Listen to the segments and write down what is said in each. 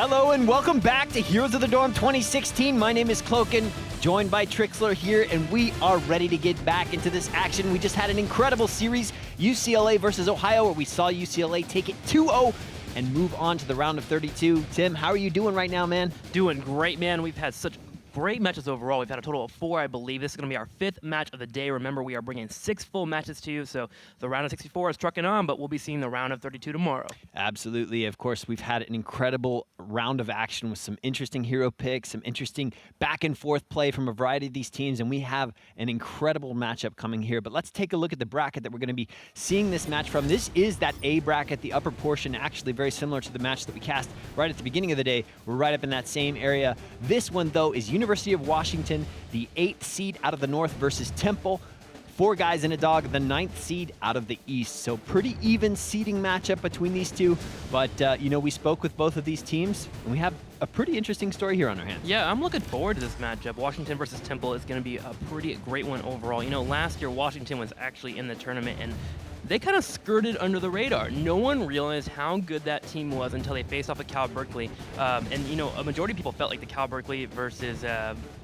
Hello and welcome back to Heroes of the Dorm 2016. My name is Cloaken, joined by Trikslyr here, and we are ready to get back into this action. We just had an incredible series, UCLA versus Ohio, where we saw UCLA take it 2-0 and move on to the round of 32. Tim, how are you doing right now, man? Doing great, man. We've had such great matches overall. We've had a total of 4, I believe. This is going to be our 5th match of the day. Remember, we are bringing 6 full matches to you, so the round of 64 is trucking on, but we'll be seeing the round of 32 tomorrow. Absolutely. Of course, we've had an incredible round of action with some interesting hero picks, some interesting back-and-forth play from a variety of these teams, and we have an incredible matchup coming here. But let's take a look at the bracket that we're going to be seeing this match from. This is that A bracket, the upper portion, actually very similar to the match that we cast right at the beginning of the day. We're right up in that same area. This one, though, is University of Washington, the 8th seed out of the North versus Temple. 4 guys and a dog, the 9th seed out of the East. So pretty even seeding matchup between these two. But, we spoke with both of these teams, and we have a pretty interesting story here on our hands. Yeah, I'm looking forward to this matchup. Washington versus Temple is going to be a pretty great one overall. You know, last year Washington was actually in the tournament, and they kind of skirted under the radar. No one realized how good that team was until they faced off with Cal Berkeley. A majority of people felt like the Cal Berkeley versus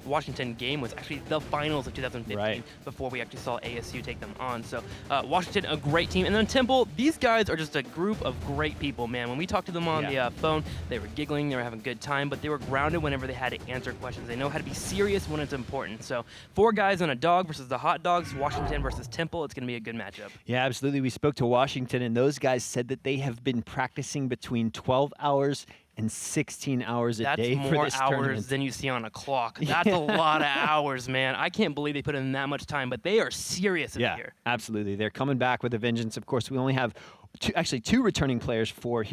Washington game was actually the finals of 2015 before we actually saw ASU take them on. So Washington, a great team. And then Temple, these guys are just a group of great people, man. When we talked to them on the phone, they were giggling, they were having a good time, but they were grounded whenever they had to answer questions. They know how to be serious when it's important. So 4 guys and a dog versus the Hot Dogs, Washington versus Temple. It's going to be a good matchup. Yeah, absolutely. We spoke to Washington, and those guys said that they have been practicing between 12 hours and 16 hours a day for this tournament. That's more hours than you see on a clock. That's a lot of hours, man. I can't believe they put in that much time, but they are serious in here. Absolutely. They're coming back with a vengeance. Of course, we only have two returning players for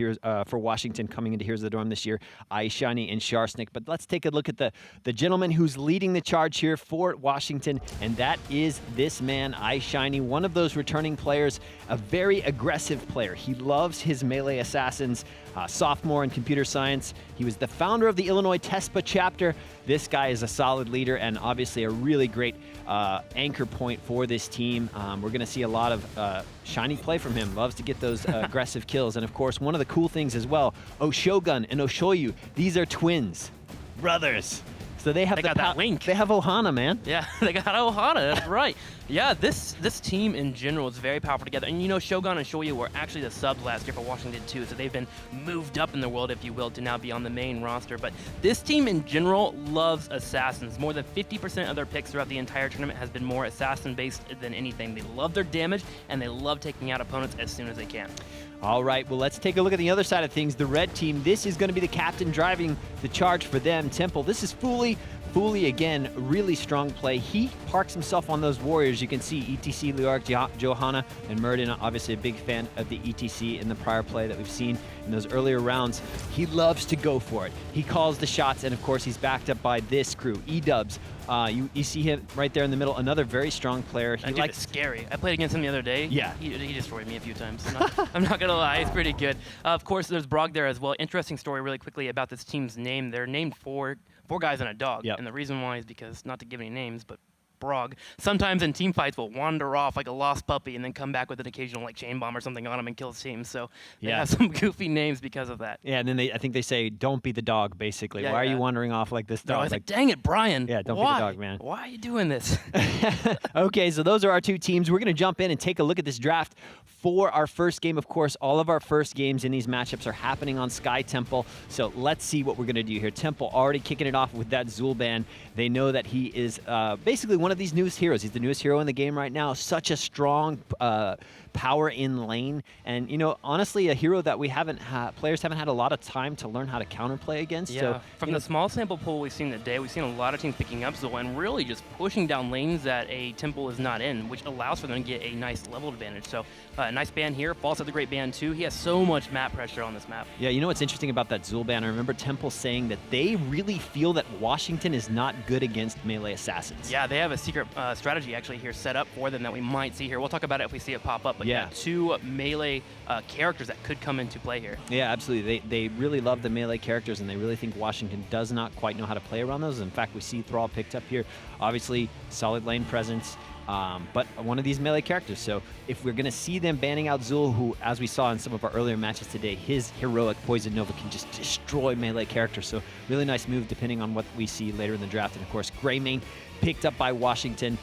Washington coming into Heroes of the Dorm this year, Shiny and Sharsnik. But let's take a look at the gentleman who's leading the charge here for Washington, and that is this man, Shiny, one of those returning players, a very aggressive player. He loves his melee assassins, sophomore in computer science. He was the founder of the Illinois TESPA chapter. This guy is a solid leader and obviously a really great anchor point for this team. We're going to see a lot of Shiny play from him. Loves to get those aggressive kills. And of course, one of the cool things as well, Oshogun and Oshoyu, these are twins, brothers. So they have that link. They have Ohana, man. Yeah, they got Ohana. That's right. Yeah, this team in general is very powerful together. And you know, Shogun and Shoyu were actually the subs last year for Washington too, so they've been moved up in the world, if you will, to now be on the main roster. But this team in general loves assassins. More than 50% of their picks throughout the entire tournament has been more assassin-based than anything. They love their damage, and they love taking out opponents as soon as they can. All right, well, let's take a look at the other side of things. The red team, this is going to be the captain driving the charge for them. Temple, this is Fooly, again, really strong play. He parks himself on those warriors. You can see ETC, Liark, Johanna, and Murden, obviously a big fan of the ETC in the prior play that we've seen in those earlier rounds. He loves to go for it. He calls the shots, and of course, he's backed up by this crew, E-Dubs. You see him right there in the middle, another very strong player. He is scary. I played against him the other day. Yeah. He destroyed me a few times. I'm not going to lie. He's pretty good. Of course, there's Brog there as well. Interesting story really quickly about this team's name. They're named for 4 guys and a dog. Yep. And the reason why is because, not to give any names, but Brog sometimes in team fights will wander off like a lost puppy and then come back with an occasional like chain bomb or something on him and kill his team. So they have some goofy names because of that. Yeah, and then I think they say, "Don't be the dog." Basically, why are you wandering off like this dog? No, I was like, dang it, Brian. Yeah, don't be the dog, man. Why are you doing this? Okay, so those are our 2 teams. We're going to jump in and take a look at this draft for our first game. Of course, all of our first games in these matchups are happening on Sky Temple. So let's see what we're going to do here. Temple already kicking it off with that Zul'Ban. They know that he is basically one of these newest heroes. He's the newest hero in the game right now. Such a strong power in lane, and honestly, a hero that players haven't had a lot of time to learn how to counterplay against. Yeah, so from the small sample pool we've seen today, we've seen a lot of teams picking up Zul and really just pushing down lanes that a Temple is not in, which allows for them to get a nice level advantage. So nice ban here. False at the great ban too. He has so much map pressure on this map. Yeah, you know what's interesting about that Zul'Ban? I remember Temple saying that they really feel that Washington is not good against melee assassins. Yeah, they have a secret strategy actually here set up for them that we might see here. We'll talk about it if we see it pop up. But yeah, 2 melee characters that could come into play here. Yeah, absolutely. They really love the melee characters, and they really think Washington does not quite know how to play around those. In fact, we see Thrall picked up here. Obviously, solid lane presence. but one of these melee characters. So if we're going to see them banning out Zul, who, as we saw in some of our earlier matches today, his heroic Poison Nova can just destroy melee characters. So really nice move depending on what we see later in the draft. And of course, Greymane picked up by Washington.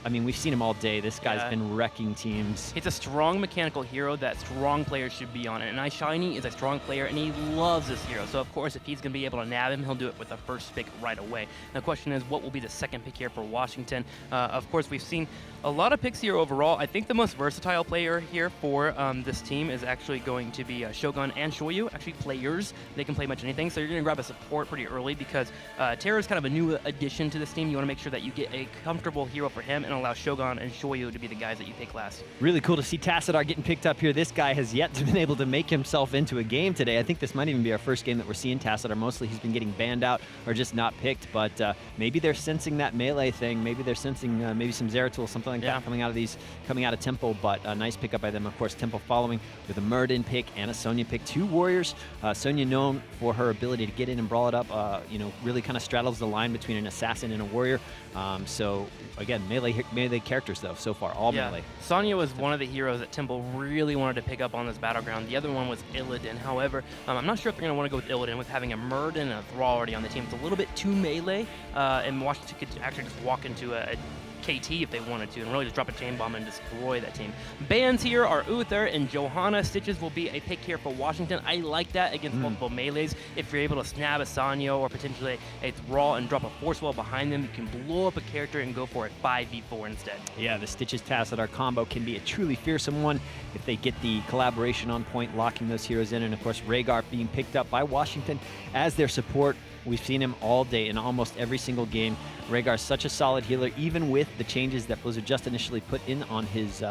I mean, we've seen him all day. This guy's been wrecking teams. It's a strong mechanical hero that strong players should be on it. And iShiny is a strong player, and he loves this hero. So, of course, if he's going to be able to nab him, he'll do it with the first pick right away. The question is, what will be the second pick here for Washington? Of course, we've seen a lot of picks here overall. I think the most versatile player here for this team is actually going to be Shogun and Shoyu. Actually, players. They can play much anything. So you're going to grab a support pretty early because Terra is kind of a new addition to this team. You want to make sure that you get a comfortable hero for him and allow Shogun and Shoyu to be the guys that you pick last. Really cool to see Tassadar getting picked up here. This guy has yet to been able to make himself into a game today. I think this might even be our first game that we're seeing Tassadar. Mostly he's been getting banned out or just not picked, but maybe they're sensing that melee thing. Maybe they're sensing maybe some Zeratul, something like that coming out of Temple, but a nice pickup by them. Of course, Temple following with a Murden pick and a Sonya pick. Two warriors. Sonya known for her ability to get in and brawl it up, really kind of straddles the line between an assassin and a warrior. So again, melee characters though so far, all melee. Sonya was one of the heroes that Temple really wanted to pick up on this battleground. The other one was Illidan. However, I'm not sure if they're going to want to go with Illidan with having a Murden and a Thrall already on the team. It's a little bit too melee, and Washington could actually just walk into a KT if they wanted to and really just drop a chain bomb and destroy that team. Bans here are Uther and Johanna. Stitches will be a pick here for Washington. I like that against multiple melees. If you're able to snab a Sanyo or potentially a Thrall and drop a Force Wall behind them, you can blow up a character and go for a 5v4 instead. Yeah, the Stitches Tassadar combo can be a truly fearsome one if they get the collaboration on point, locking those heroes in. And of course, Rhaegar being picked up by Washington as their support. We've seen him all day in almost every single game. Rhaegar's such a solid healer, even with the changes that Blizzard just initially put in on his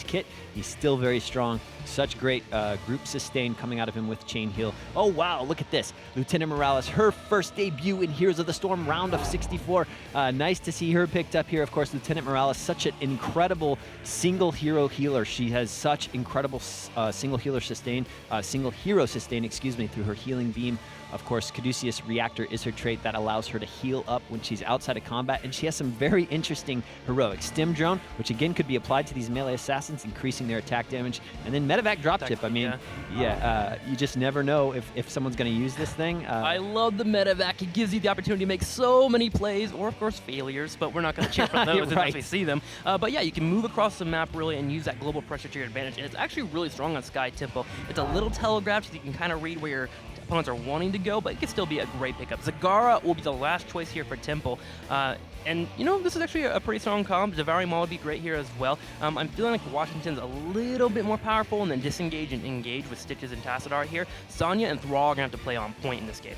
kit. He's still very strong. Such great group sustain coming out of him with chain heal. Oh wow, look at this. Lieutenant Morales, her first debut in Heroes of the Storm, round of 64. Nice to see her picked up here. Of course, Lieutenant Morales, such an incredible single hero healer. She has such incredible single hero sustain, through her healing beam. Of course, Caduceus Reactor is her trait that allows her to heal up when she's outside of combat, and she has some very interesting heroics. Stim Drone, which again could be applied to these melee assassins, increasing their attack damage, and then Medevac Drop Tip. I mean, you just never know if someone's going to use this thing. I love the Medevac. It gives you the opportunity to make so many plays, or of course failures, but we're not going to cheer for those unless we see them. But yeah, you can move across the map really and use that global pressure to your advantage, and it's actually really strong on Sky Temple. It's a little telegraphed so you can kind of read where your opponents are wanting to go, but it could still be a great pickup. Zagara will be the last choice here for Temple. And, this is actually a pretty strong comp. Devouring Maul would be great here as well. I'm feeling like Washington's a little bit more powerful, and then disengage and engage with Stitches and Tassadar here. Sonya and Thrall are going to have to play on point in this game.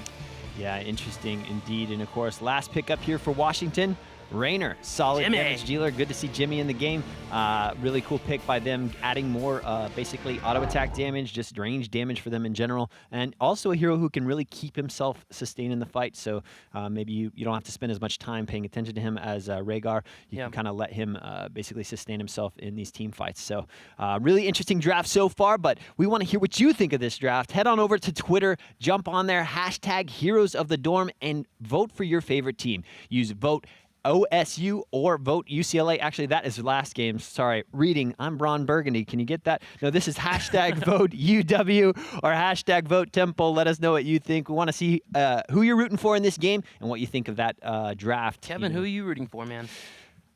Yeah, interesting indeed. And, of course, last pickup here for Washington. Raynor, solid damage dealer. Good to see Jimmy in the game. Really cool pick by them, adding more basically auto attack damage, just range damage for them in general, and also a hero who can really keep himself sustained in the fight. So maybe you don't have to spend as much time paying attention to him as Rhaegar. You can kind of let him basically sustain himself in these team fights. So really interesting draft so far, but we want to hear what you think of this draft. Head on over to Twitter, jump on there, hashtag Heroes of the Dorm, and vote for your favorite team. Use vote OSU or vote UCLA. Actually, that is last game. Sorry, reading. I'm Braun Burgundy. Can you get that? No, this is hashtag vote UW or hashtag vote Temple. Let us know what you think. We want to see who you're rooting for in this game and what you think of that draft. Kevin, who are you rooting for, man?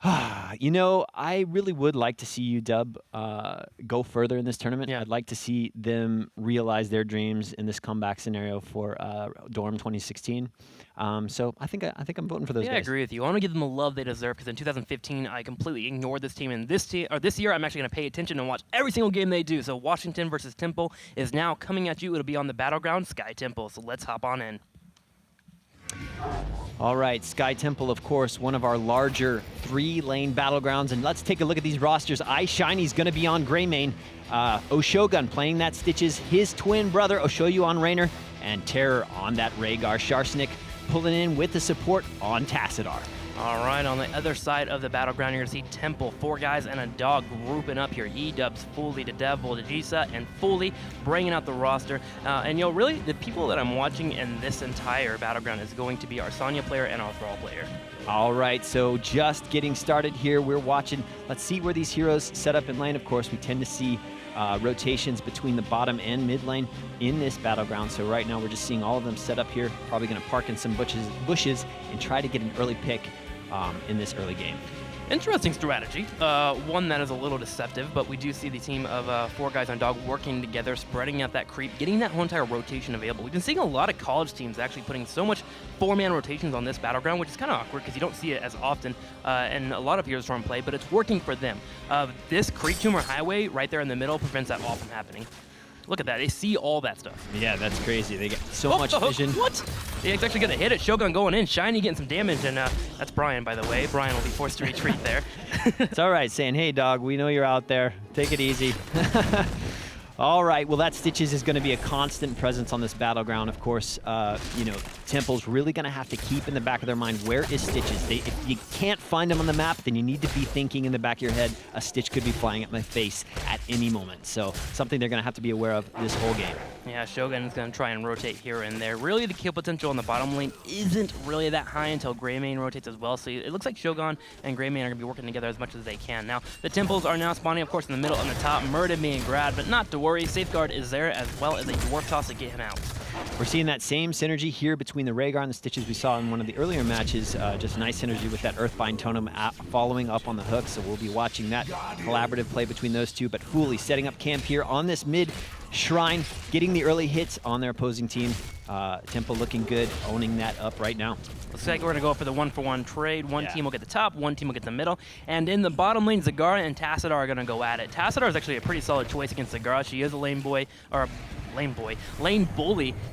I really would like to see UW go further in this tournament. I'd like to see them realize their dreams in this comeback scenario for Dorm 2016. So I think I'm voting for those guys. I agree with you. I want to give them the love they deserve because in 2015 I completely ignored this team, and this year I'm actually going to pay attention and watch every single game they do. So Washington versus Temple is now coming at you. It'll be on the battleground Sky Temple. So let's hop on in. All right, Sky Temple, of course, one of our larger 3-lane battlegrounds. And let's take a look at these rosters. iShiny's going to be on Greymane. Oshogun playing that Stitches, his twin brother, Oshoyu on Raynor, and Terror on that Rhaegar. Sharsnik pulling in with the support on Tassadar. All right, on the other side of the battleground, you're going to see Temple, 4 guys and a dog grouping up here. E-Dubs, Fully, the Devil, the Jaycie, and Fully bringing out the roster. And, really, the people that I'm watching in this entire battleground is going to be our Sonya player and our Thrall player. All right, so just getting started here. We're watching. Let's see where these heroes set up in lane. Of course, we tend to see rotations between the bottom and mid lane in this battleground. So right now we're just seeing all of them set up here. Probably going to park in some bushes and try to get an early pick in this early game. Interesting strategy, one that is a little deceptive, but we do see the team of 4 guys on dog working together, spreading out that creep, getting that whole entire rotation available. We've been seeing a lot of college teams actually putting so much 4-man rotations on this battleground, which is kind of awkward because you don't see it as often in a lot of Heroes Storm play, but it's working for them. This creep tumor highway right there in the middle prevents that all from happening. Look at that. They see all that stuff. Yeah, that's crazy. They get so much vision. What? They actually get a hit at Shogun going in. Shiny getting some damage, and that's Brian, by the way. Brian will be forced to retreat there. It's all right, saying, hey, dog, we know you're out there. Take it easy. All right, well, that Stitches is going to be a constant presence on this battleground. Of course, you know, Temple's really going to have to keep in the back of their mind, where is Stitches? If you can't find him on the map, then you need to be thinking in the back of your head, a Stitch could be flying at my face at any moment. So something they're going to have to be aware of this whole game. Yeah, Shogun is going to try and rotate here and there. Really, the kill potential on the bottom lane isn't really that high until Greymane rotates as well. So it looks like Shogun and Greymane are going to be working together as much as they can. Now, the Temples are now spawning, of course, in the middle and the top. Murda being grabbed, but not to worry. Safeguard is there as well as a Dwarf Toss to get him out. We're seeing that same synergy here between the Rhaegar and the Stitches we saw in one of the earlier matches. Just nice synergy with that Earthbind Totem following up on the hook. So we'll be watching that collaborative play between those two. But Fooly setting up camp here on this mid shrine, getting the early hits on their opposing team. Temple looking good, owning that up right now. Looks like we're going to go for the 1-for-1 trade. One team will get the top, one team will get the middle. And in the bottom lane, Zagara and Tassadar are going to go at it. Tassadar is actually a pretty solid choice against Zagara. She is a lane bully,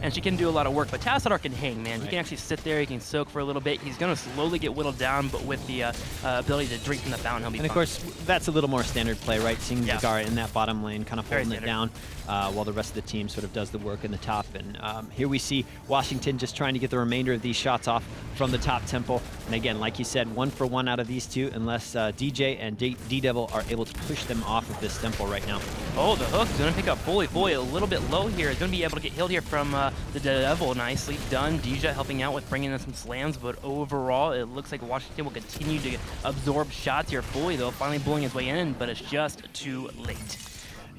and she can do a lot of work. But Tassadar can hang, man. He can actually sit there, he can soak for a little bit. He's going to slowly get whittled down, but with the ability to drink from the fountain, he'll be fine. And of course, that's a little more standard play, right? Seeing Zagara in that bottom lane, kind of holding it down, while the rest of the team sort of does the work in the top. And here we see Washington just trying to get the remainder of these shots off from the top temple. And again, like you said, 1-for-1 out of these two, unless DJ and D-Devil are able to push them off of this temple right now. Oh, the hook's going to pick up Fooly. Fooly a little bit low here. Is going to be able to get healed here from the Devil. Nicely done. DJ helping out with bringing in some slams, but overall, it looks like Washington will continue to absorb shots here. Fooly, though, finally bullying his way in, but it's just too late.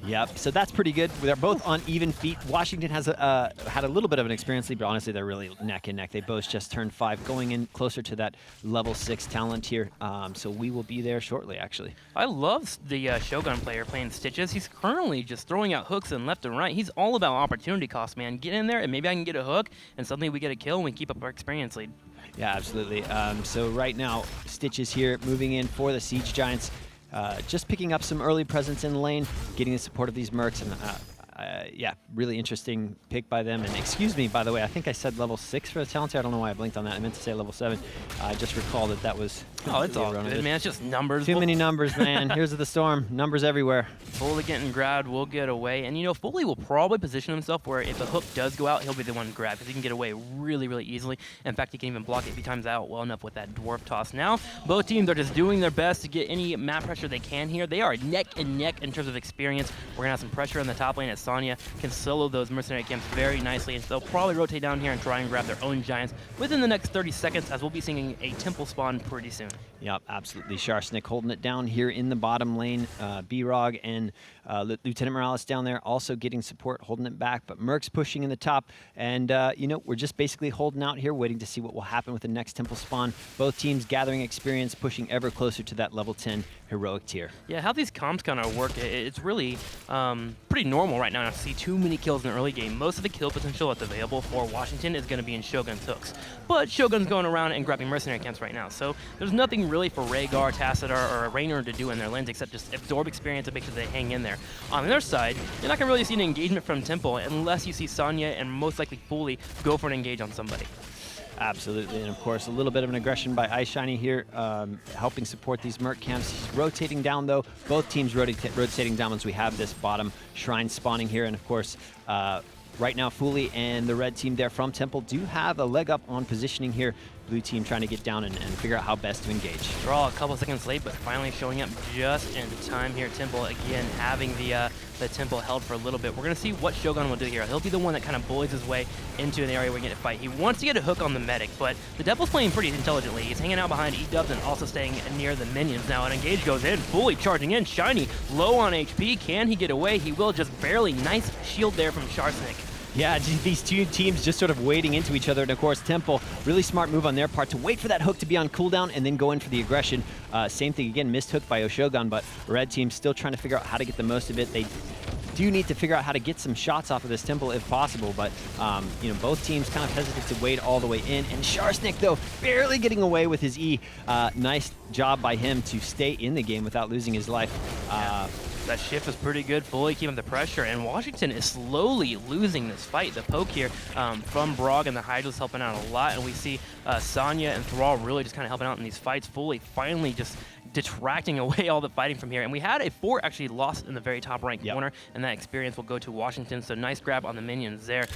Yep, so that's pretty good. They're both on even feet. Washington has had a little bit of an experience lead, but honestly, they're really neck and neck. They both just turned 5, going in closer to that level 6 talent here. So we will be there shortly, actually. I love the Shogun player playing Stitches. He's currently just throwing out hooks and left and right. He's all about opportunity cost, man. Get in there, and maybe I can get a hook, and suddenly we get a kill, and we keep up our experience lead. Yeah, absolutely. So right now, Stitches here moving in for the Siege Giants. Just picking up some early presence in lane, getting the support of these mercs, and yeah, really interesting pick by them. And excuse me, by the way, I think I said level 6 for the talent here. I don't know why I blinked on that. I meant to say level 7. I just recall that was... Oh, it's all good, man. It's just numbers. Too many numbers, man. Here's the storm. Numbers everywhere. Foley getting grabbed will get away. And, you know, Foley will probably position himself where if a hook does go out, he'll be the one to grab because he can get away really, really easily. In fact, he can even block it if he times out well enough with that Dwarf Toss. Now, both teams are just doing their best to get any map pressure they can here. They are neck and neck in terms of experience. We're going to have some pressure in the top lane as Sonya can solo those mercenary camps very nicely. And they'll probably rotate down here and try and grab their own giants within the next 30 seconds as we'll be seeing a temple spawn pretty soon. Yep, absolutely. Sharsnik holding it down here in the bottom lane. B-Rog and Lieutenant Morales down there also getting support, holding it back. But Merc's pushing in the top. And, you know, we're just basically holding out here, waiting to see what will happen with the next temple spawn. Both teams gathering experience, pushing ever closer to that level 10 heroic tier. Yeah, how these comps kind of work, it's really pretty normal right now to see too many kills in the early game. Most of the kill potential that's available for Washington is going to be in Shogun's hooks. But Shogun's going around and grabbing mercenary camps right now. So there's nothing really for Rhaegar, Tassadar, or a Raynor to do in their lanes except just absorb experience and make sure they hang in there. On the other side, you're not going to really see an engagement from Temple unless you see Sonya and most likely Fooly go for an engage on somebody. Absolutely, and of course, a little bit of an aggression by iShiny here, helping support these Merc camps. He's rotating down, though. Both teams rotating down once we have this bottom shrine spawning here, and of course, right now, Fooly and the red team there from Temple do have a leg up on positioning here. blue team trying to get down and figure out how best to engage. Draw a couple seconds late, but finally showing up just in time here. Temple, again, having the Temple held for a little bit. We're going to see what Shogun will do here. He'll be the one that kind of bullies his way into an area where he can get a fight. He wants to get a hook on the medic, but the Devil's playing pretty intelligently. He's hanging out behind E-dubs and also staying near the minions. Now an engage goes in, fully charging in. Shiny, low on HP. Can he get away? He will, just barely. Nice shield there from Sharsnik. Yeah, these two teams just sort of wading into each other. And of course, Temple, really smart move on their part to wait for that hook to be on cooldown and then go in for the aggression. Same thing again, missed hook by Oshogun, but red team still trying to figure out how to get the most of it. They do need to figure out how to get some shots off of this Temple if possible, but you know, both teams kind of hesitate to wade all the way in. And Sharsnik, though, barely getting away with his E. Nice job by him to stay in the game without losing his life. That shift was pretty good, fully keeping the pressure, and Washington is slowly losing this fight. The poke here from Brog and the Hydra's helping out a lot, and we see Sonya and Thrall really just kind of helping out in these fights, fully finally just detracting away all the fighting from here. And we had a fort actually lost in the very top right corner, and that experience will go to Washington, so nice grab on the minions there.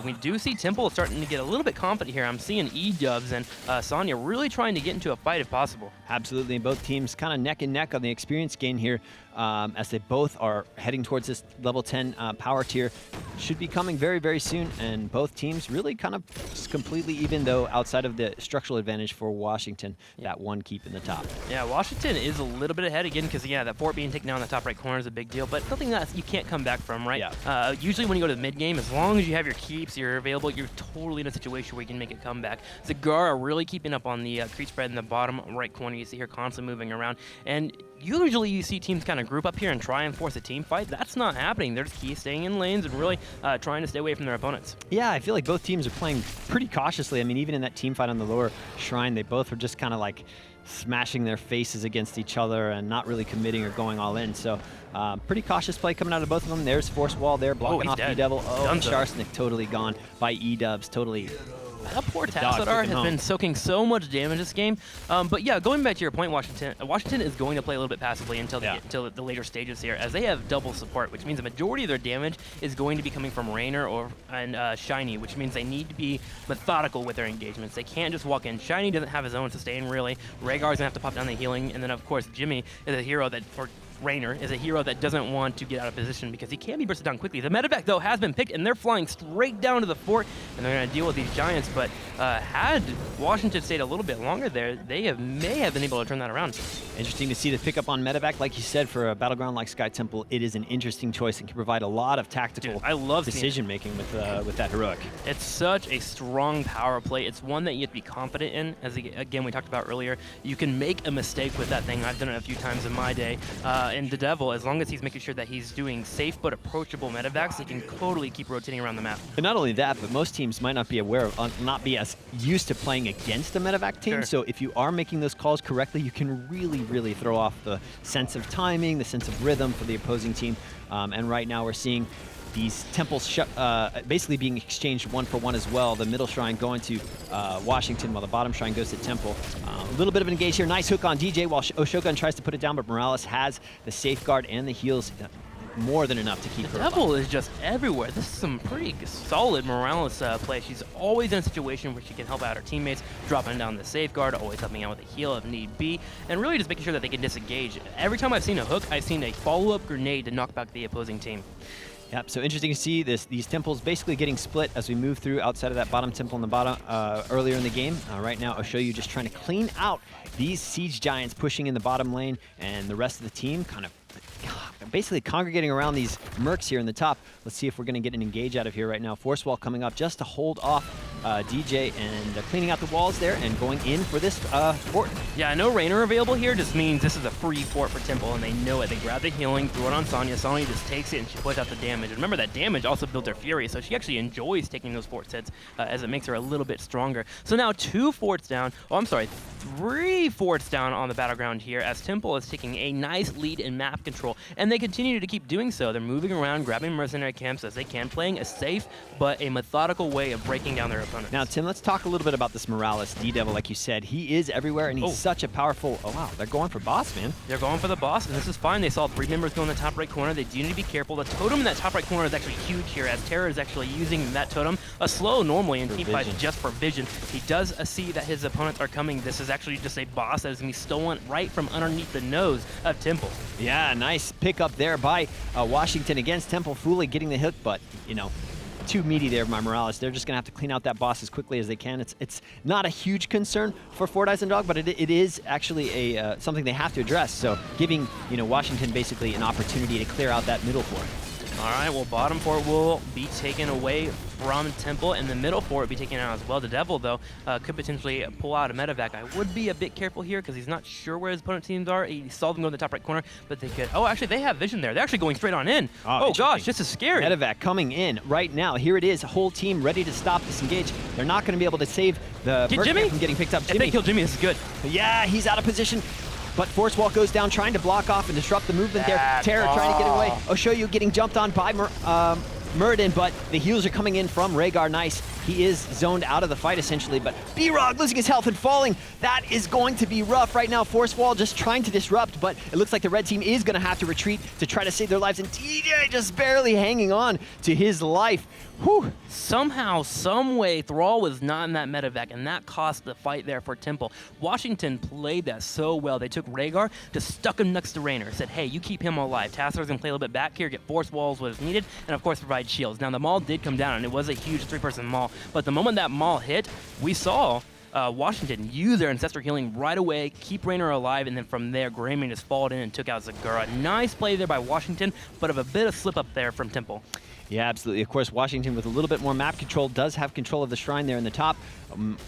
We do see Temple starting to get a little bit confident here. I'm seeing E-dubs and Sonya really trying to get into a fight if possible. Absolutely, and both teams kind of neck and neck on the experience gain here as they both are heading towards this level 10 power tier. Should be coming very, very soon, and both teams really kind of completely even, though outside of the structural advantage for Washington, that one keep in the top. Yeah, Washington is a little bit ahead again because, yeah, that fort being taken down in the top right corner is a big deal, but something that you can't come back from, right? Yeah. Usually when you go to the mid game, as long as you have your keeps, you're available, you're totally in a situation where you can make a comeback. Zagara really keeping up on the creep spread in the bottom right corner. You see her constantly moving around, and usually you see teams kind of group up here and try and force a team fight. That's not happening. They're just staying in lanes and really trying to stay away from their opponents. Yeah, I feel like both teams are playing pretty cautiously. I mean, even in that team fight on the lower shrine, they both were just kind of like smashing their faces against each other and not really committing or going all in. So pretty cautious play coming out of both of them. There's Force Wall there blocking off E-Devil. Oh, and Sharsnik totally gone by E-dubs, totally. That poor Tassadar has been soaking so much damage this game. But yeah, going back to your point, Washington is going to play a little bit passively until they get until the later stages here, as they have double support, which means the majority of their damage is going to be coming from Raynor and Shiny, which means they need to be methodical with their engagements. They can't just walk in. Shiny doesn't have his own sustain, really. Rhaegar's going to have to pop down the healing, and then, of course, Jimmy is a hero that, or Raynor is a hero that doesn't want to get out of position because he can be bursted down quickly. The medevac, though, has been picked, and they're flying straight down to the fort, and they're going to deal with these giants. But had Washington stayed a little bit longer there, they may have been able to turn that around. Interesting to see the pickup on medevac. Like you said, for a battleground like Sky Temple, it is an interesting choice and can provide a lot of tactical decision-making with that heroic. It's such a strong power play. It's one that you have to be confident in. As again, we talked about earlier, you can make a mistake with that thing. I've done it a few times in my day. And the Devil, as long as he's making sure that he's doing safe but approachable medevacs, he can totally keep rotating around the map. And not only that, but most teams might not be aware of, not be as used to playing against a medevac team. So if you are making those calls correctly, you can really throw off the sense of timing, the sense of rhythm for the opposing team. And right now we're seeing these temples basically being exchanged one for one as well. The middle shrine going to Washington while the bottom shrine goes to Temple. A little bit of an engage here. Nice hook on DJ while Oshogun tries to put it down, but Morales has the safeguard and the heals more than enough to keep her. The Devil is just everywhere. This is some pretty solid Morales play. She's always in a situation where she can help out her teammates, dropping down the safeguard, always helping out with a heal if need be, and really just making sure that they can disengage. Every time I've seen a hook, I've seen a follow-up grenade to knock back the opposing team. Yep, so interesting to see these temples basically getting split as we move through outside of that bottom temple in the bottom earlier in the game. Right now, Oshoyu just trying to clean out these siege giants pushing in the bottom lane, and the rest of the team kind of basically congregating around these mercs here in the top. Let's see if we're going to get an engage out of here right now. Force wall coming up just to hold off DJ, and cleaning out the walls there and going in for this fort. Yeah, I know Raynor available here just means this is a free fort for Temple, and they know it. They grab the healing, throw it on Sonya. Sonya just takes it, and she puts out the damage. And remember, that damage also builds her fury, so she actually enjoys taking those fort hits as it makes her a little bit stronger. So now 2 forts down. Oh, I'm sorry, 3 forts down on the battleground here as Temple is taking a nice lead in map control, and they continue to keep doing so. They're moving around, grabbing mercenary camps as they can, playing a safe but a methodical way of breaking down their opponents. opponents. Now, Tim, let's talk a little bit about this Morales D-Devil. Like you said, he is everywhere, and he's such a powerful... Oh, wow, they're going for boss, man. They're going for the boss, and this is fine. They saw 3 members go in the top right corner. They do need to be careful. The totem in that top right corner is actually huge here, as Terra is actually using that totem. A slow normally in team fights just for vision. He does see that his opponents are coming. This is actually just a boss that is going to be stolen right from underneath the nose of Temple. Yeah, nice pick up there by Washington against Temple. Fully getting the hook, but, you know, too meaty there by Morales. They're just going to have to clean out that boss as quickly as they can. It's not a huge concern for Fordyce and Dog, but it is actually a something they have to address. So giving, you know, Washington basically an opportunity to clear out that middle fort. All right, well, bottom fort will be taken away from Temple, and the middle fort will be taken out as well. The Devil, though, could potentially pull out a medevac. I would be a bit careful here because he's not sure where his opponent teams are. He saw them go in the top right corner, but they could... Oh, actually, they have vision there. They're actually going straight on in. Oh gosh, this is scary. Medevac coming in right now. Here it is, a whole team ready to stop this engage. They're not going to be able to save the Jimmy from getting picked up. If they kill Jimmy, this is good. Yeah, he's out of position. But Force Wall goes down, trying to block off and disrupt the movement there. Terra trying to get away. Oshoyu getting jumped on by Muradin, but the heals are coming in from Rhaegar. Nice. He is zoned out of the fight, essentially, but B-Rog losing his health and falling. That is going to be rough right now. Force Wall just trying to disrupt, but it looks like the red team is going to have to retreat to try to save their lives, and TJ just barely hanging on to his life. Whew. Somehow, some way, Thrall was not in that medevac, and that cost the fight there for Temple. Washington played that so well. They took Rhaegar, just stuck him next to Raynor, said, hey, you keep him alive. Tassador's going to play a little bit back here, get force walls what is needed, and of course provide shields. Now, the Maul did come down, and it was a huge 3-person Maul, but the moment that Maul hit, we saw Washington use their Ancestor Healing right away, keep Raynor alive, and then from there, Greymane just followed in and took out Zagura. Nice play there by Washington, but of a bit of slip up there from Temple. Yeah, absolutely. Of course, Washington with a little bit more map control does have control of the shrine there in the top,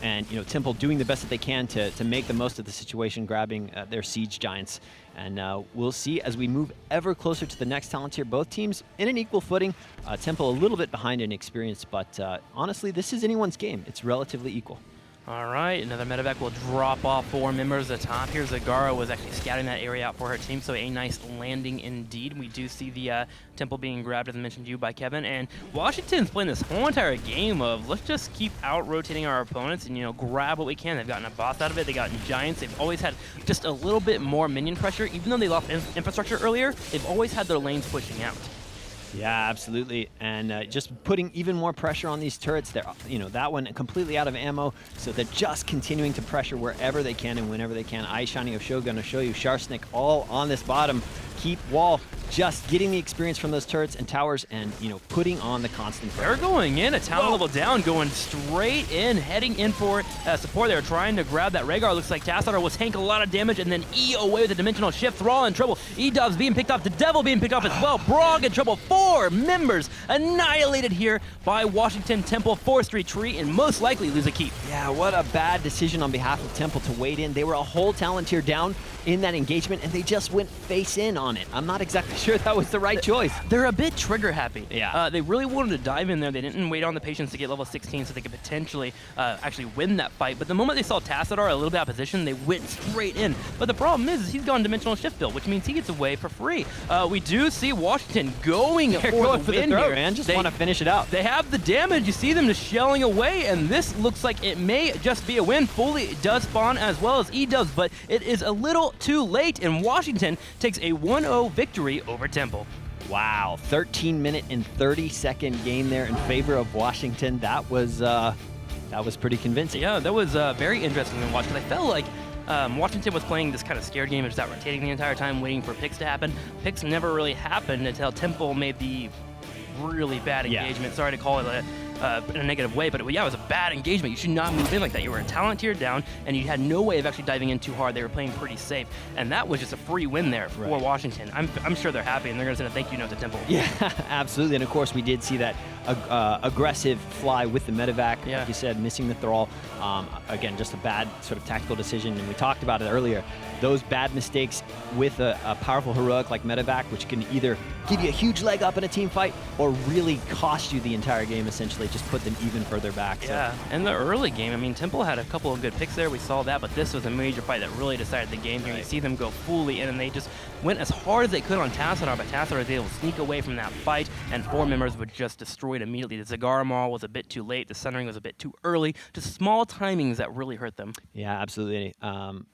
and you know, Temple doing the best that they can to make the most of the situation, grabbing their siege giants. And we'll see as we move ever closer to the next talent tier. Both teams in an equal footing. Temple a little bit behind in experience, but honestly, this is anyone's game. It's relatively equal. All right, another medevac will drop off 4 members at the top. Here, Zagara was actually scouting that area out for her team, so a nice landing indeed. We do see the Temple being grabbed, as I mentioned to you, by Kevin, and Washington's playing this whole entire game of let's just keep out-rotating our opponents and, you know, grab what we can. They've gotten a boss out of it. They got giants. They've always had just a little bit more minion pressure. Even though they lost infrastructure earlier, they've always had their lanes pushing out. Yeah, absolutely, and just putting even more pressure on these turrets. They're, you know, that one completely out of ammo, so they're just continuing to pressure wherever they can and whenever they can. Aishani, Oshogun, Oshoyu, Sharsnik, all on this bottom. Keep Wall just getting the experience from those turrets and towers, and you know, putting on the constant pressure. They're going in, a talent level down, going straight in, heading in for support. They're trying to grab that Rhaegar. Looks like Tassador will tank a lot of damage, and then E away with a dimensional shift. Thrall in trouble. E-Dub's being picked off. The Devil being picked off as well. Brog in trouble. 4 members annihilated here by Washington. Temple forced retreat and most likely lose a keep. Yeah, what a bad decision on behalf of Temple to wade in. They were a whole talent tier down in that engagement, and they just went face in on it. I'm not exactly sure that was the right choice. They're a bit trigger happy. Yeah. They really wanted to dive in there. They didn't wait on the patience to get level 16 so they could potentially actually win that fight. But the moment they saw Tassador a little bit out of position, they went straight in. But the problem is he's gone dimensional shift build, which means he gets away for free. We do see Washington going for the win here. Man. Just want to finish it out. They have the damage. You see them just shelling away, and this looks like it may just be a win. Foley does spawn as well as E does, but it is a little too late, and Washington takes a 1-0 victory over Temple. Wow, 13-minute and 30-second game there in favor of Washington. That was pretty convincing. Yeah, that was very interesting to watch, because I felt like Washington was playing this kind of scared game of just out rotating the entire time, waiting for picks to happen. Picks never really happened until Temple made the really bad engagement. Sorry to call it in a negative way, but yeah, it was a bad engagement. You should not move in like that. You were a talent tier down, and you had no way of actually diving in too hard. They were playing pretty safe, and that was just a free win there for Washington. I'm sure they're happy, and they're going to send a thank you note to Temple. Yeah, absolutely. And of course, we did see that aggressive fly with the medevac, like you said, missing the Thrall. Again, just a bad sort of tactical decision, and we talked about it earlier. Those bad mistakes with a powerful heroic like medevac, which can either give you a huge leg up in a team fight or really cost you the entire game, essentially. it just put them even further back. Yeah, and the early game, I mean, Temple had a couple of good picks there. We saw that, but this was a major fight that really decided the game here. You see them go fully in, and they just went as hard as they could on Tassadar, but Tassadar was able to sneak away from that fight, and 4 members were just destroyed immediately. The Cigar Maul was a bit too late. The centering was a bit too early. Just small timings that really hurt them. Yeah, absolutely.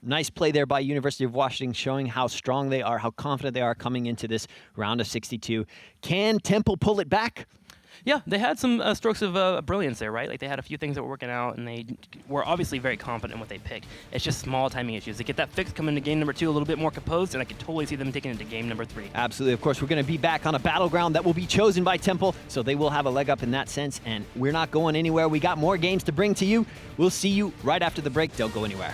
Nice play there by University of Washington, showing how strong they are, how confident they are coming into this round of 62. Can Temple pull it back? Yeah, they had some strokes of brilliance there, right? Like they had a few things that were working out, and they were obviously very confident in what they picked. It's just small timing issues. They get that fixed, come into game number 2 a little bit more composed, and I could totally see them taking it to game number 3. Absolutely. Of course, we're going to be back on a battleground that will be chosen by Temple, so they will have a leg up in that sense, and we're not going anywhere. We got more games to bring to you. We'll see you right after the break. Don't go anywhere.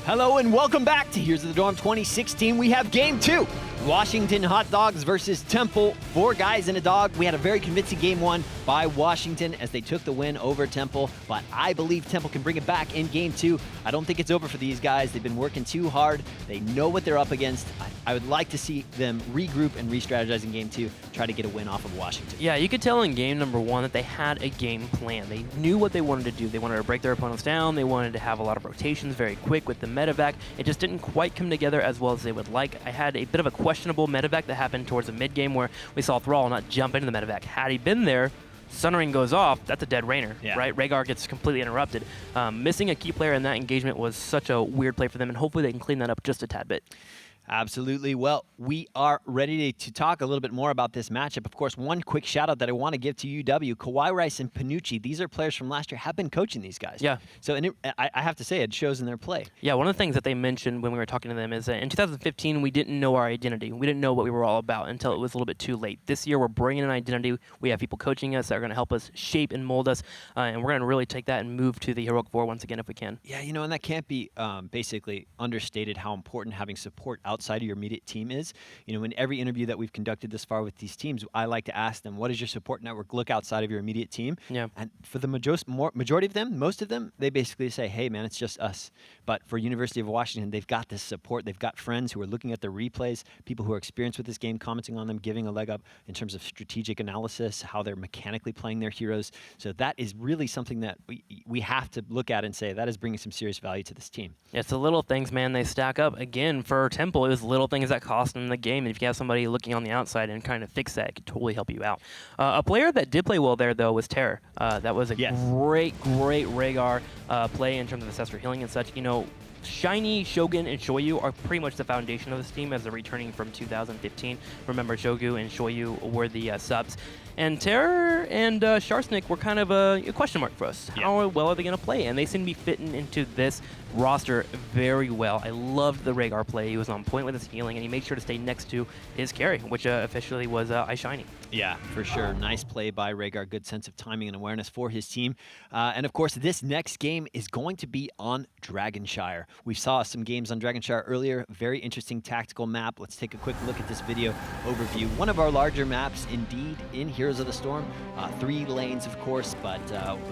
Hello and welcome back to Here's the Dorm 2016. We have game 2. Washington Hot Dogs versus Temple. 4 guys and a dog. We had a very convincing game 1 by Washington as they took the win over Temple, but I believe Temple can bring it back in game 2. I don't think it's over for these guys. They've been working too hard. They know what they're up against. I would like to see them regroup and re-strategize in game 2, try to get a win off of Washington. Yeah, you could tell in game number 1 that they had a game plan. They knew what they wanted to do. They wanted to break their opponents down. They wanted to have a lot of rotations very quick with the medevac. It just didn't quite come together as well as they would like. I had a bit of a questionable medevac that happened towards the mid-game where we saw Thrall not jump into the medevac. Had he been there, Sunnering goes off, that's a dead Rainer, right? Rhaegar gets completely interrupted. Missing a key player in that engagement was such a weird play for them, and hopefully they can clean that up just a tad bit. Absolutely. Well, we are ready to talk a little bit more about this matchup. Of course, one quick shout out that I want to give to UW, Kawhi Rice and Panucci. These are players from last year, have been coaching these guys. Yeah. So I have to say, it shows in their play. Yeah, one of the things that they mentioned when we were talking to them is that in 2015, we didn't know our identity. We didn't know what we were all about until it was a little bit too late. This year, we're bringing an identity. We have people coaching us that are going to help us shape and mold us, and we're going to really take that and move to the Heroic 4 once again if we can. Yeah, you know, and that can't be basically understated how important having support outside of your immediate team is. You know, in every interview that we've conducted this far with these teams, I like to ask them, what does your support network look outside of your immediate team? Yeah. And for the majority of them, most of them, they basically say, hey, man, it's just us. But for University of Washington, they've got this support. They've got friends who are looking at the replays, people who are experienced with this game, commenting on them, giving a leg up in terms of strategic analysis, how they're mechanically playing their heroes. So that is really something that we have to look at and say, that is bringing some serious value to this team. It's the little things, man. They stack up. Again, for Temple, it was little things that cost them the game. And if you have somebody looking on the outside and kind of fix that, it could totally help you out. A player that did play well there, though, was Terror. That was a great Rhaegar play in terms of ancestral healing and such. You know, Shiny, Shogun, and Shoyu are pretty much the foundation of this team as they're returning from 2015. Remember, Shogu and Shoyu were the subs. And Terror and Sharsnik were kind of a question mark for us. Yeah. How well are they going to play? And they seem to be fitting into this roster very well. I loved the Rhaegar play. He was on point with his healing, and he made sure to stay next to his carry, which officially was iShiny. Yeah, for sure. Nice play by Rhaegar. Good sense of timing and awareness for his team. And, of course, this next game is going to be on Dragonshire. We saw some games on Dragonshire earlier. Very interesting tactical map. Let's take a quick look at this video overview. One of our larger maps, indeed, in Heroes of the Storm. 3 lanes, of course, but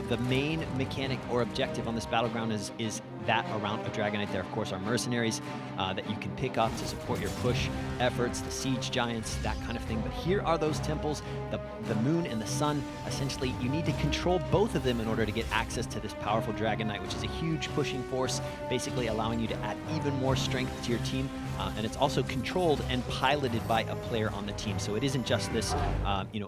the main mechanic or objective on this battleground is that around a Dragonite. There, of course, are mercenaries that you can pick up to support your push efforts, the siege giants, that kind of thing. But here are those temples, the moon and the sun. Essentially, you need to control both of them in order to get access to this powerful Dragonite, which is a huge pushing force, basically allowing you to add even more strength to your team. And it's also controlled and piloted by a player on the team. So it isn't just this,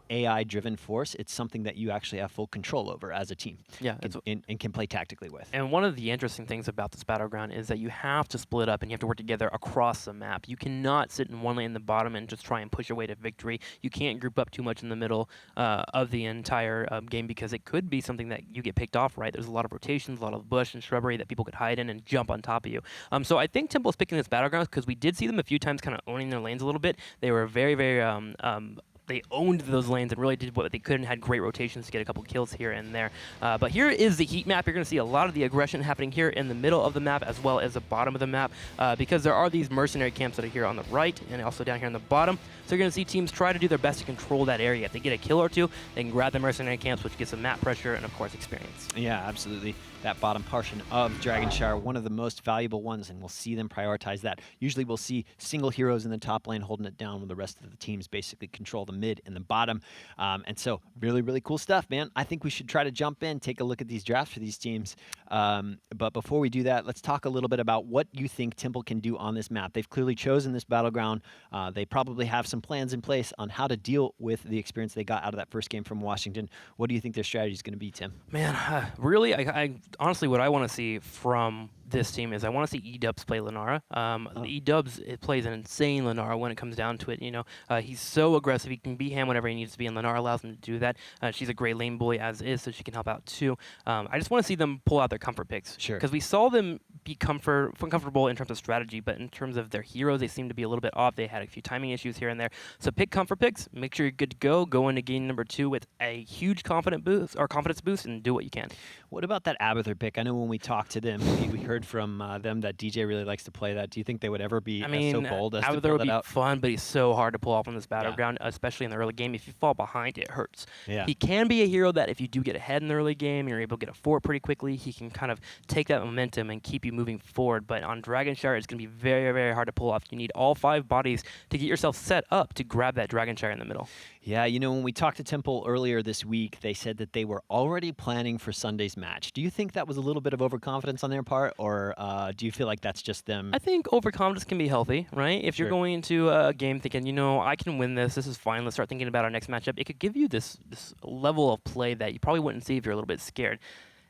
AI-driven force. It's something that you actually have full control over as a team. Yeah, and can play tactically with. And one of the interesting things about this battleground is that you have to split up and you have to work together across the map. You cannot sit in one lane in the bottom and just try and push your way to victory. You can't group up too much in the middle of the entire game because it could be something that you get picked off, right? There's a lot of rotations, a lot of bush and shrubbery that people could hide in and jump on top of you. So I think Temple's picking this battleground because we did see them a few times kind of owning their lanes a little bit. They were very they owned those lanes and really did what they could and had great rotations to get a couple kills here and there. But here is the heat map. You're going to see a lot of the aggression happening here in the middle of the map as well as the bottom of the map because there are these mercenary camps that are here on the right and also down here on the bottom. So you're going to see teams try to do their best to control that area. If they get a kill or two, they can grab the mercenary camps, which gets some map pressure and, of course, experience. Yeah, absolutely. That bottom portion of Dragonshower, one of the most valuable ones, and we'll see them prioritize that. Usually we'll see single heroes in the top lane holding it down when the rest of the teams basically control the mid and the bottom. And so really, really cool stuff, man. I think we should try to jump in, take a look at these drafts for these teams. But before we do that, let's talk a little bit about what you think Temple can do on this map. They've clearly chosen this battleground. They probably have some plans in place on how to deal with the experience they got out of that first game from Washington. What do you think their strategy is going to be, Tim? Man, really, I honestly, what I want to see from this team is I want to see E-Dubs play Lunara. E-Dubs plays an insane Lunara when it comes down to it. You know, he's so aggressive. He can be ham whenever he needs to be, and Lunara allows him to do that. She's a great lane bully as is, so she can help out too. I just want to see them pull out their comfort picks. Sure. Because we saw them be comfortable in terms of strategy, but in terms of their heroes, they seem to be a little bit off. They had a few timing issues here and there. So pick comfort picks. Make sure you're good to go. Go into game number 2 with a huge confidence boost, and do what you can. What about that Abathur pick? I know when we talked to them, we heard from them that DJ really likes to play that. Do you think they would ever be so bold as to pull that out? Abathur would be fun, but he's so hard to pull off on this battleground, especially in the early game. If you fall behind, it hurts. Yeah. He can be a hero that if you do get ahead in the early game and you're able to get a fort pretty quickly, he can kind of take that momentum and keep you moving forward. But on Dragonshower, it's going to be very, very hard to pull off. You need all 5 bodies to get yourself set up to grab that Dragonshower in the middle. Yeah, you know, when we talked to Temple earlier this week, they said that they were already planning for Sunday's match. Do you think that was a little bit of overconfidence on their part, or do you feel like that's just them? I think overconfidence can be healthy, right? If you're going into a game thinking, you know, I can win this, this is fine, let's start thinking about our next matchup, it could give you this level of play that you probably wouldn't see if you're a little bit scared.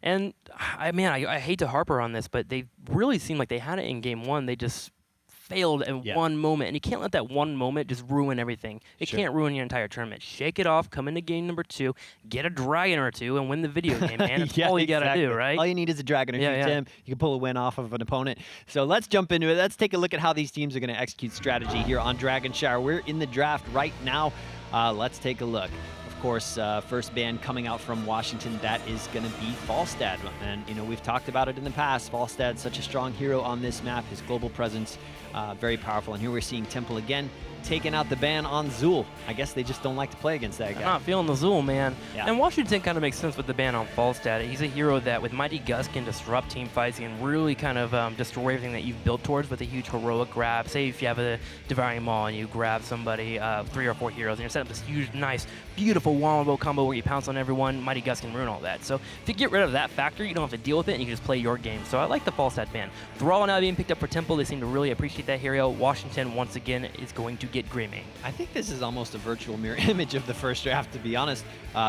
And, I hate to harper on this, but they really seemed like they had it in game 1. They just failed in one moment, and you can't let that one moment just ruin everything. It can't ruin your entire tournament. Shake it off, come into game number 2, get a dragon or 2, and win the video game, man. That's all you gotta do, right? All you need is a dragon or 2, Tim. You can pull a win off of an opponent. So let's jump into it. Let's take a look at how these teams are going to execute strategy here on Dragonshower. We're in the draft right now. Let's take a look. Of course, first ban coming out from Washington, that is going to be Falstad. And, you know, we've talked about it in the past. Falstad's such a strong hero on this map. His global presence, very powerful. And here we're seeing Temple again taking out the ban on Zul. I guess they just don't like to play against that guy. I'm not feeling the Zul, man. Yeah. And Washington kind of makes sense with the ban on Falstad. He's a hero that with Mighty Gus can disrupt team fights. He can really kind of destroy everything that you've built towards with a huge heroic grab. Say if you have a Devouring Maw and you grab somebody, 3 or 4 heroes, and you're setting up this huge, nice, beautiful wombo combo where you pounce on everyone, Mighty Gus can ruin all that. So if you get rid of that factor, you don't have to deal with it and you can just play your game. So I like the Falstad ban. Thrall now being picked up for Temple. They seem to really appreciate that hero. Washington, once again, is going to get Greymane. I think this is almost a virtual mirror image of the first draft, to be honest,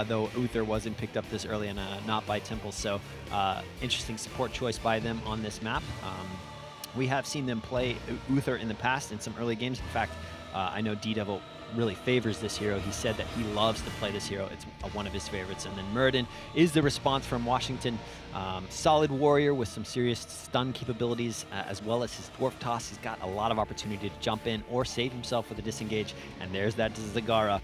though Uther wasn't picked up this early and not by Temple. So interesting support choice by them on this map. We have seen them play Uther in the past in some early games. In fact, I know D-Devil really favors this hero. He said that he loves to play this hero. It's one of his favorites. And then Muradin is the response from Washington. Solid warrior with some serious stun capabilities, as well as his dwarf toss. He's got a lot of opportunity to jump in or save himself with a disengage. And there's that Zagara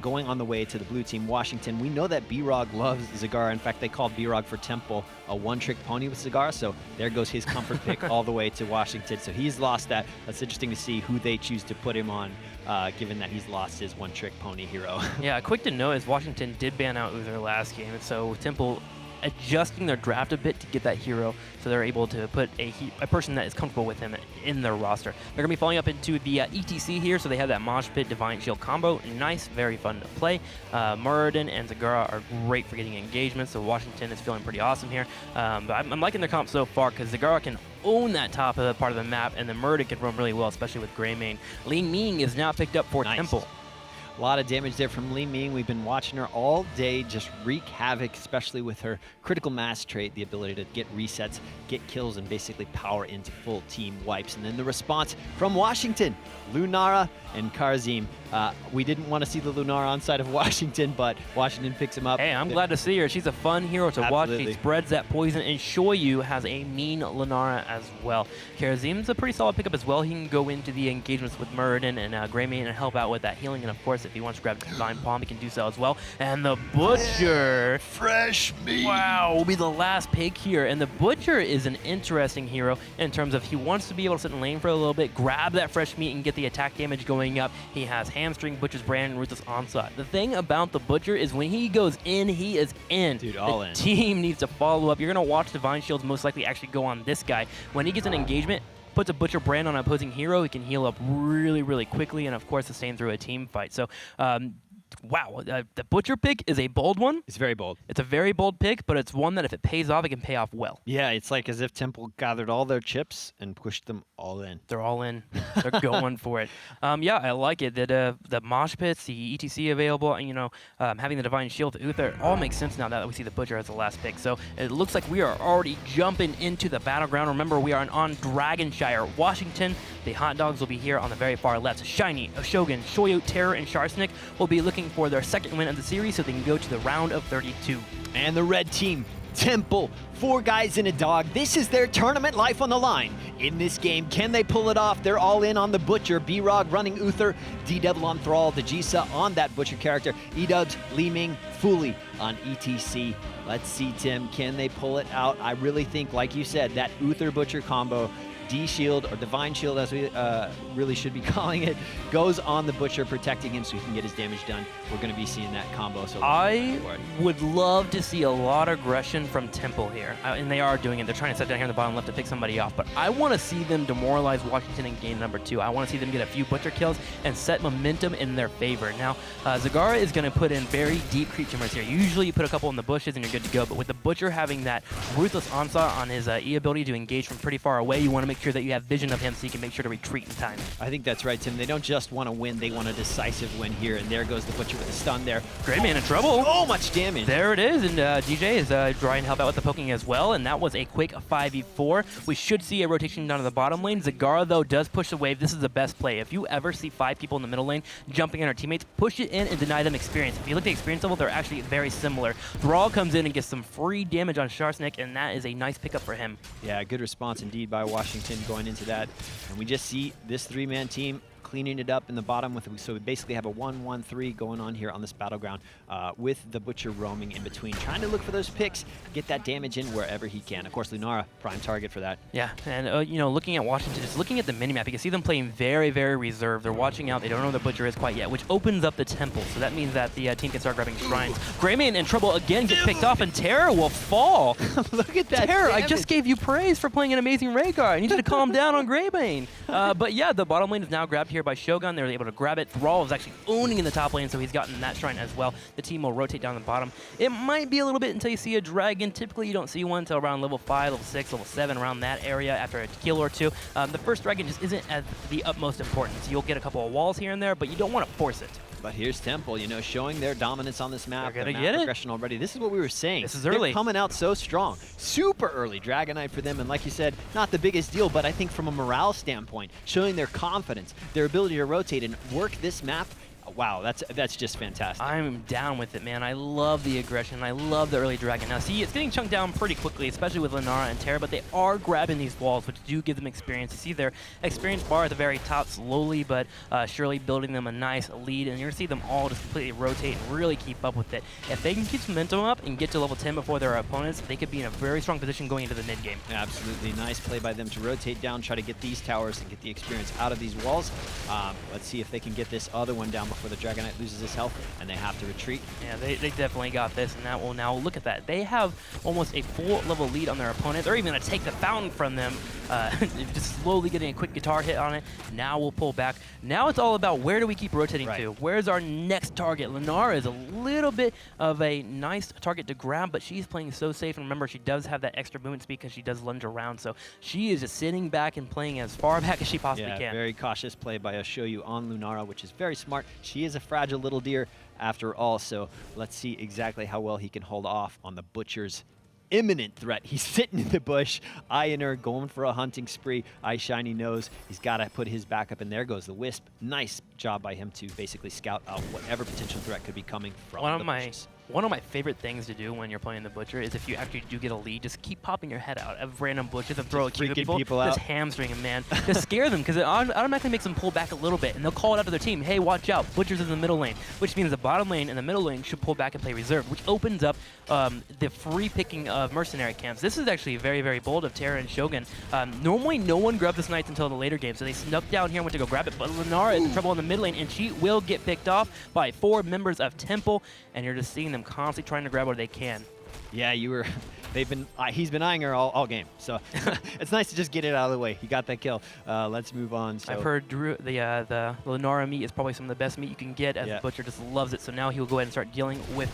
going on the way to the blue team. Washington, we know that B-Rog loves Zagara. In fact, they called B-Rog for Temple a one-trick pony with Zagara. So there goes his comfort pick all the way to Washington. So he's lost that. That's interesting to see who they choose to put him on, given that he's lost his one-trick pony hero. Yeah, quick to note is Washington did ban out Uther last game, so Temple adjusting their draft a bit to get that hero, so they're able to put a person that is comfortable with him in their roster. They're going to be falling up into the ETC here, so they have that Mosh Pit Divine Shield combo. Nice, very fun to play. Muradin and Zagara are great for getting engagement, so Washington is feeling pretty awesome here. But I'm liking their comp so far, because Zagara can own that top of the part of the map, and then Muradin can roam really well, especially with Greymane. Li Ming is now picked up for Temple. A lot of damage there from Li Ming. We've been watching her all day just wreak havoc, especially with her critical mass trait, the ability to get resets, get kills, and basically power into full team wipes. And then the response from Washington, Lunara and Karzim. We didn't want to see the Lunara on side of Washington, but Washington picks him up. Hey, I'm glad to see her. She's a fun hero to watch. She spreads that poison, and Shoyu has a mean Lunara as well. Karazim's a pretty solid pickup as well. He can go into the engagements with Muradin and Greymane and help out with that healing, and of course, If he wants to grab Divine Palm, he can do so as well. And the Butcher, fresh meat. wow, will be the last pick here. And the Butcher is an interesting hero in terms of he wants to be able to sit in lane for a little bit, grab that fresh meat, and get the attack damage going up. He has Hamstring, Butcher's Brand, and Ruthless Onslaught. The thing about the Butcher is when he goes in, he is in. Dude, all the in. Team needs to follow up. You're going to watch Divine Shields most likely actually go on this guy. When he gets an engagement, puts a Butcher Brand on an opposing hero, he can heal up really, really quickly and, of course, sustain through a team fight. So, wow, the Butcher pick is a bold one. It's very bold. It's a very bold pick, but it's one that if it pays off, it can pay off well. Yeah, it's like as if Temple gathered all their chips and pushed them all in. They're all in. They're going for it. Yeah, I like it. The mosh pits, the ETC available, and, having the Divine Shield, the Uther, all makes sense now that we see the Butcher as the last pick. So it looks like we are already jumping into the battleground. Remember, we are on Dragonshire, Washington. The hot dogs will be here on the very far left. Shiny, Shogun, Shoyo, Terror, and Sharsnik will be looking for their second win of the series so they can go to the round of 32. And the red team, Temple, 4 guys and a dog. This is their tournament life on the line. In this game, can they pull it off? They're all in on the Butcher. B-Rog running Uther, D-Devil on Thrall, the Jaycie on that Butcher character, E-Dubs, Li Ming, Fuli on ETC. Let's see, Tim, can they pull it out? I really think, like you said, that Uther-Butcher combo, D-Shield, or Divine Shield as we really should be calling it, goes on the Butcher, protecting him so he can get his damage done. We're going to be seeing that combo. So I would love to see a lot of aggression from Temple here, and they are doing it. They're trying to set down here in the bottom left to pick somebody off, but I want to see them demoralize Washington in game number 2. I want to see them get a few Butcher kills and set momentum in their favor. Now, Zagara is going to put in very deep creep tumors here. Usually you put a couple in the bushes and you're good to go, but with the Butcher having that Ruthless Onslaught on his E ability to engage from pretty far away, you want to make sure that you have vision of him so you can make sure to retreat in time. I think that's right, Tim. They don't just want to win, they want a decisive win here, and there goes the Butcher with a stun there. Great man in trouble. So much damage. There it is, and DJ is trying to help out with the poking as well, and that was a quick 5v4. We should see a rotation down to the bottom lane. Zagara, though, does push the wave. This is the best play. If you ever see 5 people in the middle lane jumping on our teammates, push it in and deny them experience. If you look at the experience level, they're actually very similar. Thrall comes in and gets some free damage on Sharsnik, and that is a nice pickup for him. Yeah, good response indeed by Washington going into that. And we just see this 3-man team cleaning it up in the bottom. So we basically have a 1-1-3 going on here on this battleground with the Butcher roaming in between, trying to look for those picks, get that damage in wherever he can. Of course, Lunara, prime target for that. Yeah, and looking at Washington, just looking at the minimap, you can see them playing very, very reserved. They're watching out. They don't know where the Butcher is quite yet, which opens up the Temple. So that means that the team can start grabbing shrines. Greymane in trouble again, gets picked off, and Terror will fall. Look at that Terror, damage. I just gave you praise for playing an amazing Rhaegar. I need you to calm down on Greybane. But yeah, the bottom lane is now grabbed here by Shogun. They were able to grab it. Thrall is actually owning in the top lane, so he's gotten that shrine as well. The team will rotate down the bottom. It might be a little bit until you see a dragon. Typically, you don't see one until around level 5, level 6, level 7, around that area after a kill or two. The first dragon just isn't at the utmost importance. You'll get a couple of walls here and there, but you don't want to force it. But here's Temple, showing their dominance on this map. They're gonna map get it. progression already. This is what we were saying. This is early. They're coming out so strong. Super early Dragonite for them. And like you said, not the biggest deal, but I think from a morale standpoint, showing their confidence, their ability to rotate and work this map. Wow, that's just fantastic. I'm down with it, man. I love the aggression. I love the early dragon. Now, see, it's getting chunked down pretty quickly, especially with Lunara and Terra, but they are grabbing these walls, which do give them experience. You see their experience bar at the very top, slowly but surely building them a nice lead, and you're going to see them all just completely rotate and really keep up with it. If they can keep some momentum up and get to level 10 before their opponents, they could be in a very strong position going into the mid-game. Absolutely. Nice play by them to rotate down, try to get these towers and get the experience out of these walls. Let's see if they can get this other one down before the Dragonite loses his health, and they have to retreat. Yeah, they definitely got this, and that will now look at that. They have almost a full level lead on their opponent. They're even going to take the fountain from them, just slowly getting a quick guitar hit on it. Now we'll pull back. Now it's all about where do we keep rotating to? Where's our next target? Lunara is a little bit of a nice target to grab, but she's playing so safe. And remember, she does have that extra movement speed because she does lunge around. So she is just sitting back and playing as far back as she possibly can. Very cautious play by Shoyu on Lunara, which is very smart. She is a fragile little deer after all, so let's see exactly how well he can hold off on the Butcher's imminent threat. He's sitting in the bush, eyeing her, going for a hunting spree. Shiny knows he's got to put his back up, and there goes the Wisp. Nice job by him to basically scout out whatever potential threat could be coming from the bushes. One of my favorite things to do when you're playing the Butcher is if you actually do get a lead, just keep popping your head out of random bushes and throw a cue at people. Just hamstring them, man. Just scare them, because it automatically makes them pull back a little bit, and they'll call it out to their team, hey, watch out, Butcher's in the middle lane, which means the bottom lane and the middle lane should pull back and play reserve, which opens up the free picking of mercenary camps. This is actually very, very bold of Terra and Shogun. Normally, no one grabbed this Knights until the later game, so they snuck down here and went to go grab it, but Lenara is in trouble in the mid lane, and she will get picked off by 4 members of Temple, and you're just seeing them constantly trying to grab what they can. Yeah, he's been eyeing her all game, so it's nice to just get it out of the way. He got that kill. Let's move on. So. I've heard the Lenara meat is probably some of the best meat you can get, as the Butcher just loves it, so now he'll go ahead and start dealing with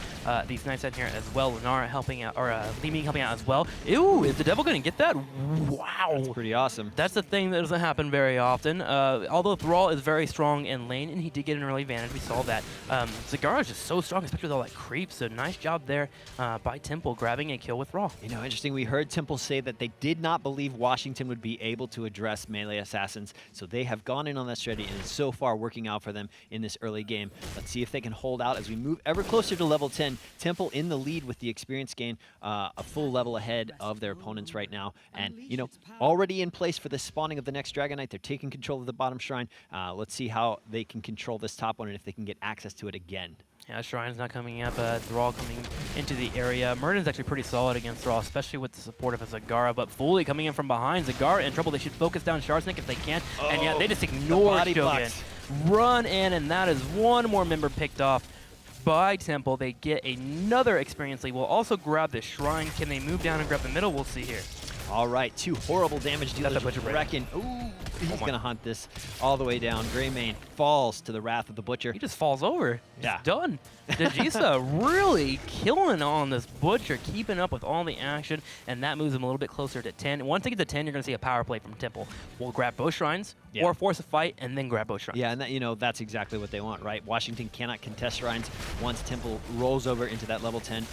these Knights out here as well. Lenara helping out, or Li Ming helping out as well. Ew, is the Devil going to get that? Wow. That's pretty awesome. That's the thing that doesn't happen very often. Although Thrall is very strong in lane, and he did get an early advantage, we saw that. Zagara is just so strong, especially with all that creep, so nice job there by Temple grabbing a kill with Thrall. You know, interesting, we heard Temple say that they did not believe Washington would be able to address melee assassins, so they have gone in on that strategy, and it's so far working out for them in this early game. Let's see if they can hold out as we move ever closer to level 10. Temple in the lead with the experience gain, a full level ahead of their opponents right now, and, you know, already in place for the spawning of the next Dragon Knight. They're taking control of the bottom shrine. Let's see how they can control this top one and if they can get access to it again. Yeah, Shrine's not coming up. Thrall coming into the area. Murden's actually pretty solid against Thrall, especially with the support of a Zagara, but Foley coming in from behind. Zagara in trouble. They should focus down Sharsnik if they can, and yet they just ignore Shogun. Run in, and that is one more member picked off by Temple. They get another experience lead. We'll also grab the Shrine. Can they move down and grab the middle? We'll see here. All right, 2 horrible damage dealers. Reckon. Ooh, he's going to hunt this all the way down. Greymane falls to the wrath of the Butcher. He just falls over. He's done. Jaycie really killing on this Butcher, keeping up with all the action, and that moves him a little bit closer to 10. Once they get to 10, you're going to see a power play from Temple. We'll grab both Shrines, or force a fight, and then grab both Shrines. Yeah, and that, you know, that's exactly what they want, right? Washington cannot contest Shrines. Once Temple rolls over into that level 10,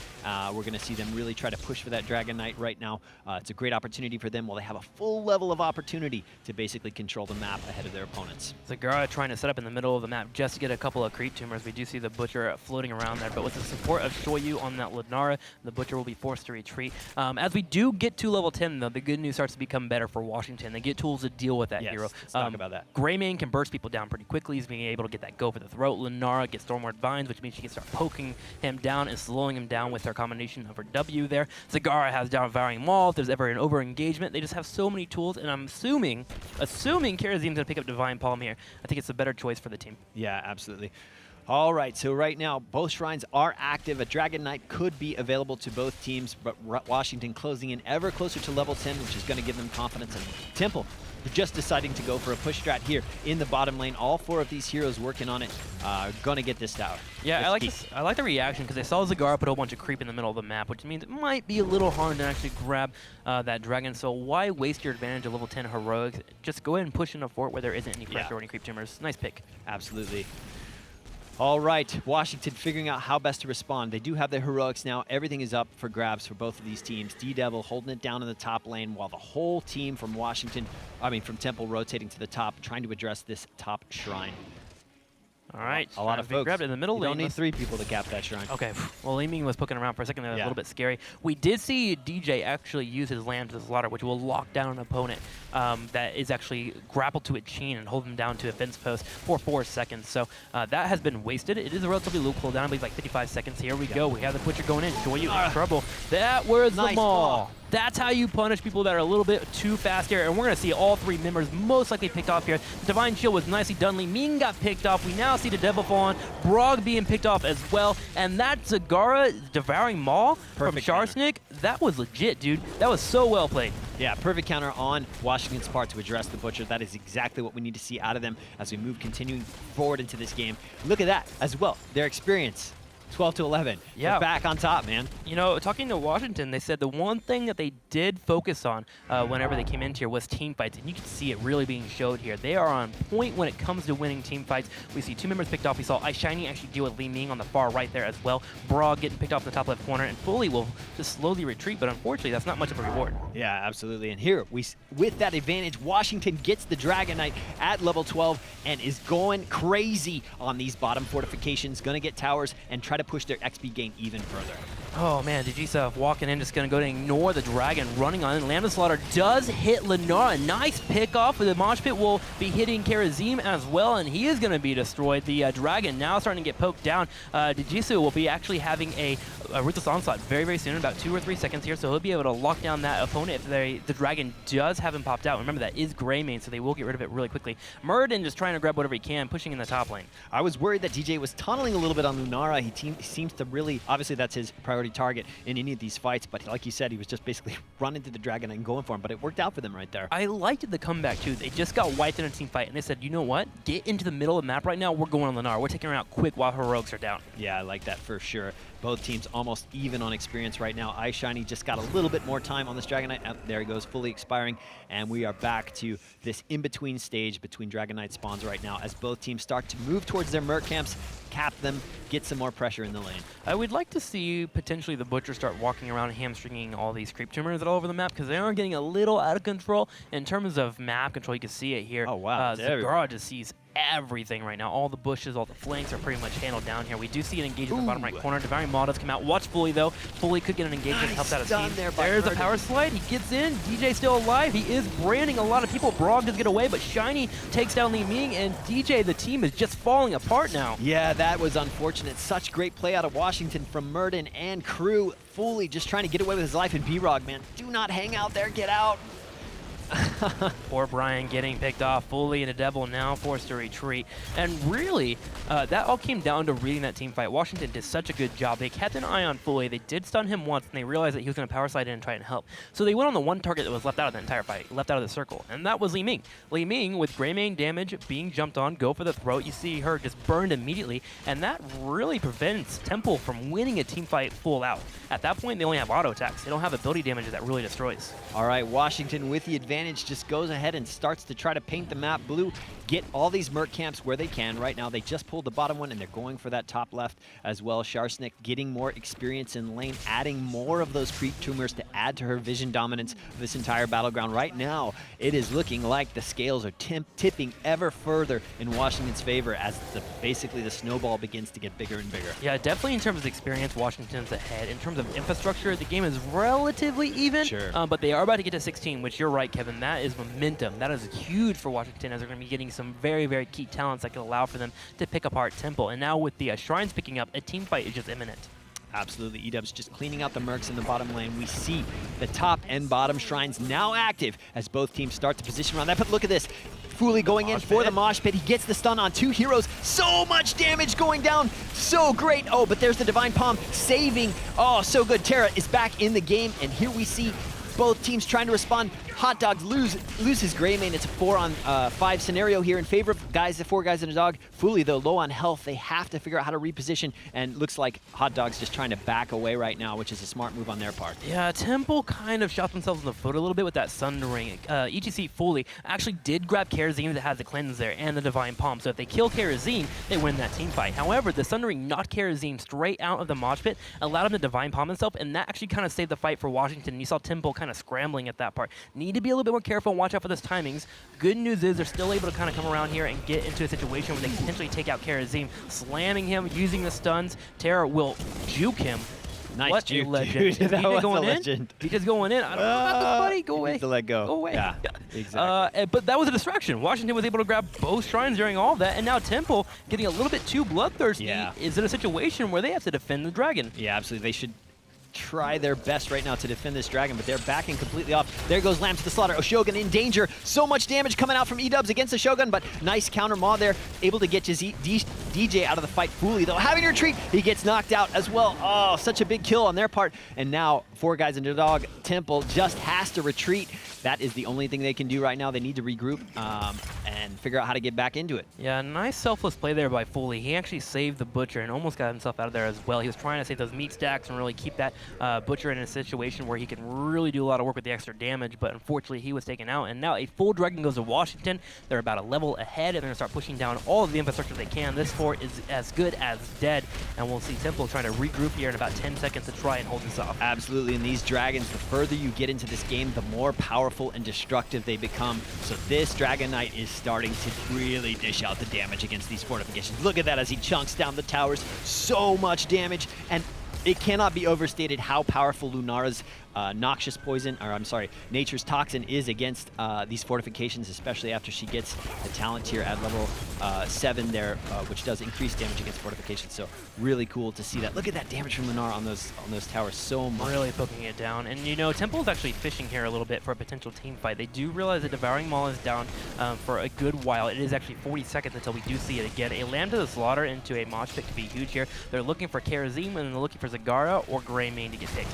we're going to see them really try to push for that Dragon Knight right now. It's a great opportunity for them while they have a full level of opportunity to basically control the map ahead of their opponents. Zagara trying to set up in the middle of the map just to get a couple of creep tumors. We do see the Butcher floating around there, but with the support of Shoyu on that Lenara, the Butcher will be forced to retreat. As we do get to level 10, though, the good news starts to become better for Washington. They get tools to deal with that hero. Let's talk about that. Greymane can burst people down pretty quickly. He's being able to get that go for the throat. Lenara gets Stormward Vines, which means she can start poking him down and slowing him down with her combination of her W there. Zagara has Devouring Maul. If there's ever an over-engagement, they just have so many tools, and I'm assuming Karazim's going to pick up Divine Palm here. I think it's a better choice for the team. Yeah, absolutely. All right, so right now, both Shrines are active. A Dragon Knight could be available to both teams, but Washington closing in ever closer to level 10, which is going to give them confidence. And Temple just deciding to go for a push strat here in the bottom lane. All 4 of these heroes working on it, going to get this tower. Yeah, I like the reaction, because they saw Zagara put a whole bunch of creep in the middle of the map, which means it might be a little hard to actually grab that dragon. So why waste your advantage of level 10 heroics? Just go ahead and push in a fort where there isn't any pressure or any creep tumors. Nice pick. Absolutely. All right, Washington figuring out how best to respond. They do have their heroics now. Everything is up for grabs for both of these teams. D-Devil holding it down in the top lane while the whole team from from Temple rotating to the top, trying to address this top shrine. All right. A lot of folks. Grabbed it in the middle lane. You don't need 3 people to cap that shrine. Okay. Well, Li Ming was poking around for a second. That was a little bit scary. We did see DJ actually use his lamb to slaughter, which will lock down an opponent that is actually grappled to a chain and hold them down to a fence post for 4 seconds. So that has been wasted. It is a relatively low cooldown. I believe like 55 seconds. Here we go. We have the Butcher going in. Shoyu in trouble. That was the maul. That's how you punish people that are a little bit too fast here, and we're going to see all 3 members most likely picked off here. The Divine Shield was nicely done. Li Ming got picked off. We now see the Devil fall on. Brog being picked off as well, and that Zagara Devouring Maul from Sharsnik, that was legit, dude. That was so well played. Yeah, perfect counter on Washington's part to address the Butcher. That is exactly what we need to see out of them as we move continuing forward into this game. Look at that as well, their experience. 12 to 11. Yeah. They're back on top, man. You know, talking to Washington, they said the one thing that they did focus on whenever they came into here was team fights, and you can see it really being showed here. They are on point when it comes to winning team fights. We see 2 members picked off. We saw Shiny actually deal with Li Ming on the far right there as well. Brog getting picked off in the top left corner, and Foley will just slowly retreat, but unfortunately, that's not much of a reward. Yeah, absolutely. And here, with that advantage, Washington gets the Dragon Knight at level 12 and is going crazy on these bottom fortifications. Going to get towers and try try to push their XP gain even further. Oh man, Jaycie walking in, just gonna go to ignore the dragon running on in. Lambda Slaughter does hit Lenara. Nice pick off, but the Mosh Pit will be hitting Karazim as well, and he is gonna be destroyed. The dragon now starting to get poked down. Jaycie will be actually having a Ruthless Onslaught very, very soon, about 2 or 3 seconds here, so he'll be able to lock down that opponent if the dragon does have him popped out. Remember, that is gray main, so they will get rid of it really quickly. Murden just trying to grab whatever he can, pushing in the top lane. I was worried that DJ was tunneling a little bit on Lunara. He seems to really, obviously that's his priority target in any of these fights, but like you said, he was just basically running to the dragon and going for him, but it worked out for them right there. I liked the comeback too. They just got wiped in a team fight, and they said, you know what? Get into the middle of the map right now. We're going on Lenara. We're taking her out quick while heroics are down. Yeah, I like that for sure. Both teams almost even on experience right now. iShiny just got a little bit more time on this Dragon Knight. There he goes, fully expiring. And we are back to this in-between stage between Dragon Knight spawns right now as both teams start to move towards their Merc camps, cap them, get some more pressure in the lane. I would like to see potentially the Butcher start walking around hamstringing all these creep tumors all over the map, because they are getting a little out of control in terms of map control. You can see it here. Oh, wow. Zagara just sees everything right now. All the bushes, all the flanks are pretty much handled down here. We do see an engagement in the bottom right corner. Divine Maw does come out. Watch Fully though. Fully could get an engagement, helps out his team. There's a power slide. He gets in. DJ still alive. He is branding a lot of people. Brog does get away, but Shiny takes down Li Ming, and DJ, the team is just falling apart now. Yeah, that was unfortunate. Such great play out of Washington from Murden and crew. Fully just trying to get away with his life, and B-Rog, man, do not hang out there. Get out. Poor Brian getting picked off. Fully and the Devil now forced to retreat. And really, that all came down to reading that team fight. Washington did such a good job. They kept an eye on Fully. They did stun him once, and they realized that he was going to power slide in and try and help. So they went on the one target that was left out of the entire fight, left out of the circle, and that was Li Ming. Li Ming, with gray main damage, being jumped on, go for the throat. You see her just burned immediately, and that really prevents Temple from winning a team fight full out. At that point, they only have auto attacks. They don't have ability damage that really destroys. All right, Washington with the advantage just goes ahead and starts to try to paint the map blue, get all these Merc camps where they can. Right now, they just pulled the bottom one, and they're going for that top left as well. Sharsnik getting more experience in lane, adding more of those creep tumors to add to her vision dominance of this entire battleground. Right now, it is looking like the scales are tipping ever further in Washington's favor as basically the snowball begins to get bigger and bigger. Yeah, definitely in terms of experience, Washington's ahead. In terms of infrastructure, the game is relatively even, sure. But they are about to get to 16, which you're right, Kevin. That is momentum. That is huge for Washington, as they're going to be getting some very, very key talents that could allow for them to pick apart Temple. And now with the Shrines picking up, a team fight is just imminent. Absolutely, Edub's just cleaning out the Mercs in the bottom lane. We see the top and bottom Shrines now active as both teams start to position around that. But look at this. Fully going in for the Mosh Pit. He gets the stun on 2 heroes. So much damage going down. So great. Oh, but there's the Divine Palm saving. Oh, so good. Terra is back in the game, and here we see both teams trying to respond. Hot Dogs lose his gray main. It's a 4-on-5 scenario here in favor of guys, the 4 guys and a dog. Fully, though, low on health. They have to figure out how to reposition, and looks like Hot Dog's just trying to back away right now, which is a smart move on their part. Yeah, Temple kind of shot themselves in the foot a little bit with that Sundering. ETC Fully actually did grab Karazim that has the cleanse there and the Divine Palm, so if they kill Karazim, they win that team fight. However, the Sundering knocked Karazim straight out of the Mosh Pit, allowed him to Divine Palm himself, and that actually kind of saved the fight for Washington. You saw Temple kind of scrambling at that part. Need to be a little bit more careful and watch out for those timings. Good news is they're still able to kind of come around here and get into a situation where they can potentially take out Karazim, slamming him, using the stuns. Terra will juke him. Nice what juke, a legend. dude. That was going a legend. in? He just going in. I don't know about this, buddy. Go away. Needs to let go. Go away. Yeah, exactly. But that was a distraction. Washington was able to grab both Shrines during all of that, and now Temple getting a little bit too bloodthirsty is in a situation where they have to defend the dragon. Yeah, absolutely. They should try their best right now to defend this dragon, but they're backing completely off. There goes Lamb to the slaughter. Shogun in danger. So much damage coming out from E-dubs against the Shogun, but nice counter Maw there. Able to get DJ out of the fight. Fully, though, having to retreat. He gets knocked out as well. Oh, such a big kill on their part. And now, 4 guys and a dog. Temple just has to retreat. That is the only thing they can do right now. They need to regroup and figure out how to get back into it. Yeah, nice selfless play there by Fully. He actually saved the Butcher and almost got himself out of there as well. He was trying to save those meat stacks and really keep that Butcher in a situation where he can really do a lot of work with the extra damage, but unfortunately he was taken out. And now a full dragon goes to Washington. They're about a level ahead, and they're going to start pushing down all of the infrastructure they can. This core is as good as dead, and we'll see Temple trying to regroup here in about 10 seconds to try and hold this off. Absolutely, and these dragons, the further you get into this game, the more powerful and destructive they become. So this Dragon Knight is starting to really dish out the damage against these fortifications. Look at that as he chunks down the towers. So much damage, and it cannot be overstated how powerful Lunara's noxious poison, or I'm sorry, Nature's Toxin is against these fortifications, especially after she gets the talent tier at level 7 there, which does increase damage against fortifications. So really cool to see that. Look at that damage from Lunara on those towers, so much. Really poking it down. And you know, Temple's actually fishing here a little bit for a potential team fight. They do realize that Devouring Maul is down for a good while. It is actually 40 seconds until we do see it again. A Lamb to the Slaughter into a Mosh Pit could be huge here. They're looking for Karazim, and they're looking for Zagara or Greymane to get taken.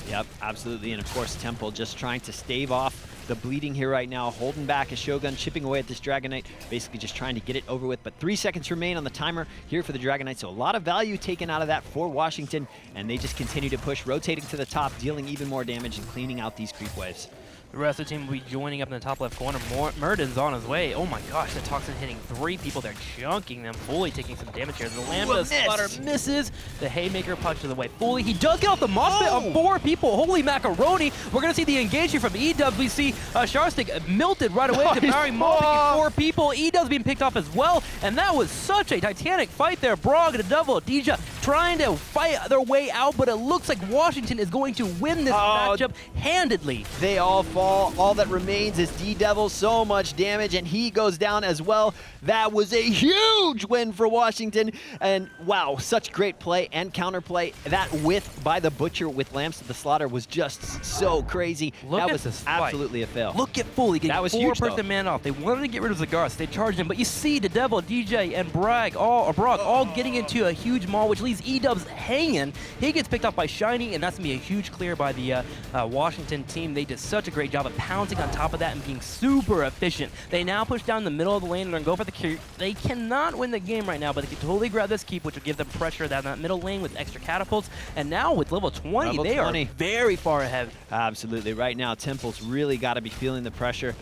Yep, absolutely, and of course Temple just trying to stave off the bleeding here right now, holding back a Shogun, chipping away at this Dragon Knight, basically just trying to get it over with, but 3 seconds remain on the timer here for the Dragon Knight, so a lot of value taken out of that for Washington, and they just continue to push, rotating to the top, dealing even more damage and cleaning out these creep waves. The rest of the team will be joining up in the top left corner. Murden's on his way. Oh my gosh, the Toxin hitting 3 people. They're chunking them. Fully taking some damage here. The Lambda Sputter misses. The Haymaker punches away fully. He does get off the Mosh Pit on 4 people. Holy macaroni. We're going to see the engagement from E-Dubs. We see Sharstig melted right away. Devouring Maul picking 4 people. E-Dubs being picked off as well. And that was such a titanic fight there. Brog and Devil, Deja trying to fight their way out, but it looks like Washington is going to win this matchup handedly. They all fall. All that remains is D-Devil, so much damage, and he goes down as well. That was a huge win for Washington, and wow, such great play and counterplay. That whiff by the Butcher with Lambs to the Slaughter was just so crazy. That was absolutely a fail. Look at Fully getting that was 4-person man off. They wanted to get rid of Zagara, so they charged him, but you see the Devil, DJ, and Brog all getting into a huge maul, which leaves E-Dubs hanging. He gets picked off by Shiny, and that's going to be a huge clear by the Washington team. They did such a great job of pouncing on top of that and being super efficient. They now push down the middle of the lane and they're going to go for the keep. They cannot win the game right now, but they can totally grab this keep, which will give them pressure down that middle lane with extra catapults. And now with level 20, they are very far ahead. Absolutely. Right now, Temple's really got to be feeling the pressure.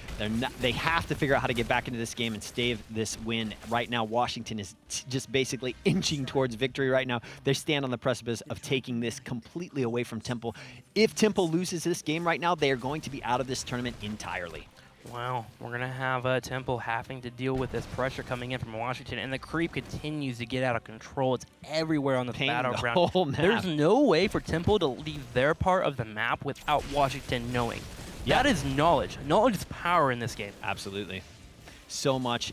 They have to figure out how to get back into this game and stave this win. Right now, Washington is just basically inching towards victory right now. They stand on the precipice of taking this completely away from Temple. If Temple loses this game right now, they are going to be out of this tournament entirely. Wow, we're going to have Temple having to deal with this pressure coming in from Washington, and the creep continues to get out of control. It's everywhere on the battleground. There's no way for Temple to leave their part of the map without Washington knowing. Yeah. That is knowledge. Knowledge is power in this game. Absolutely. So much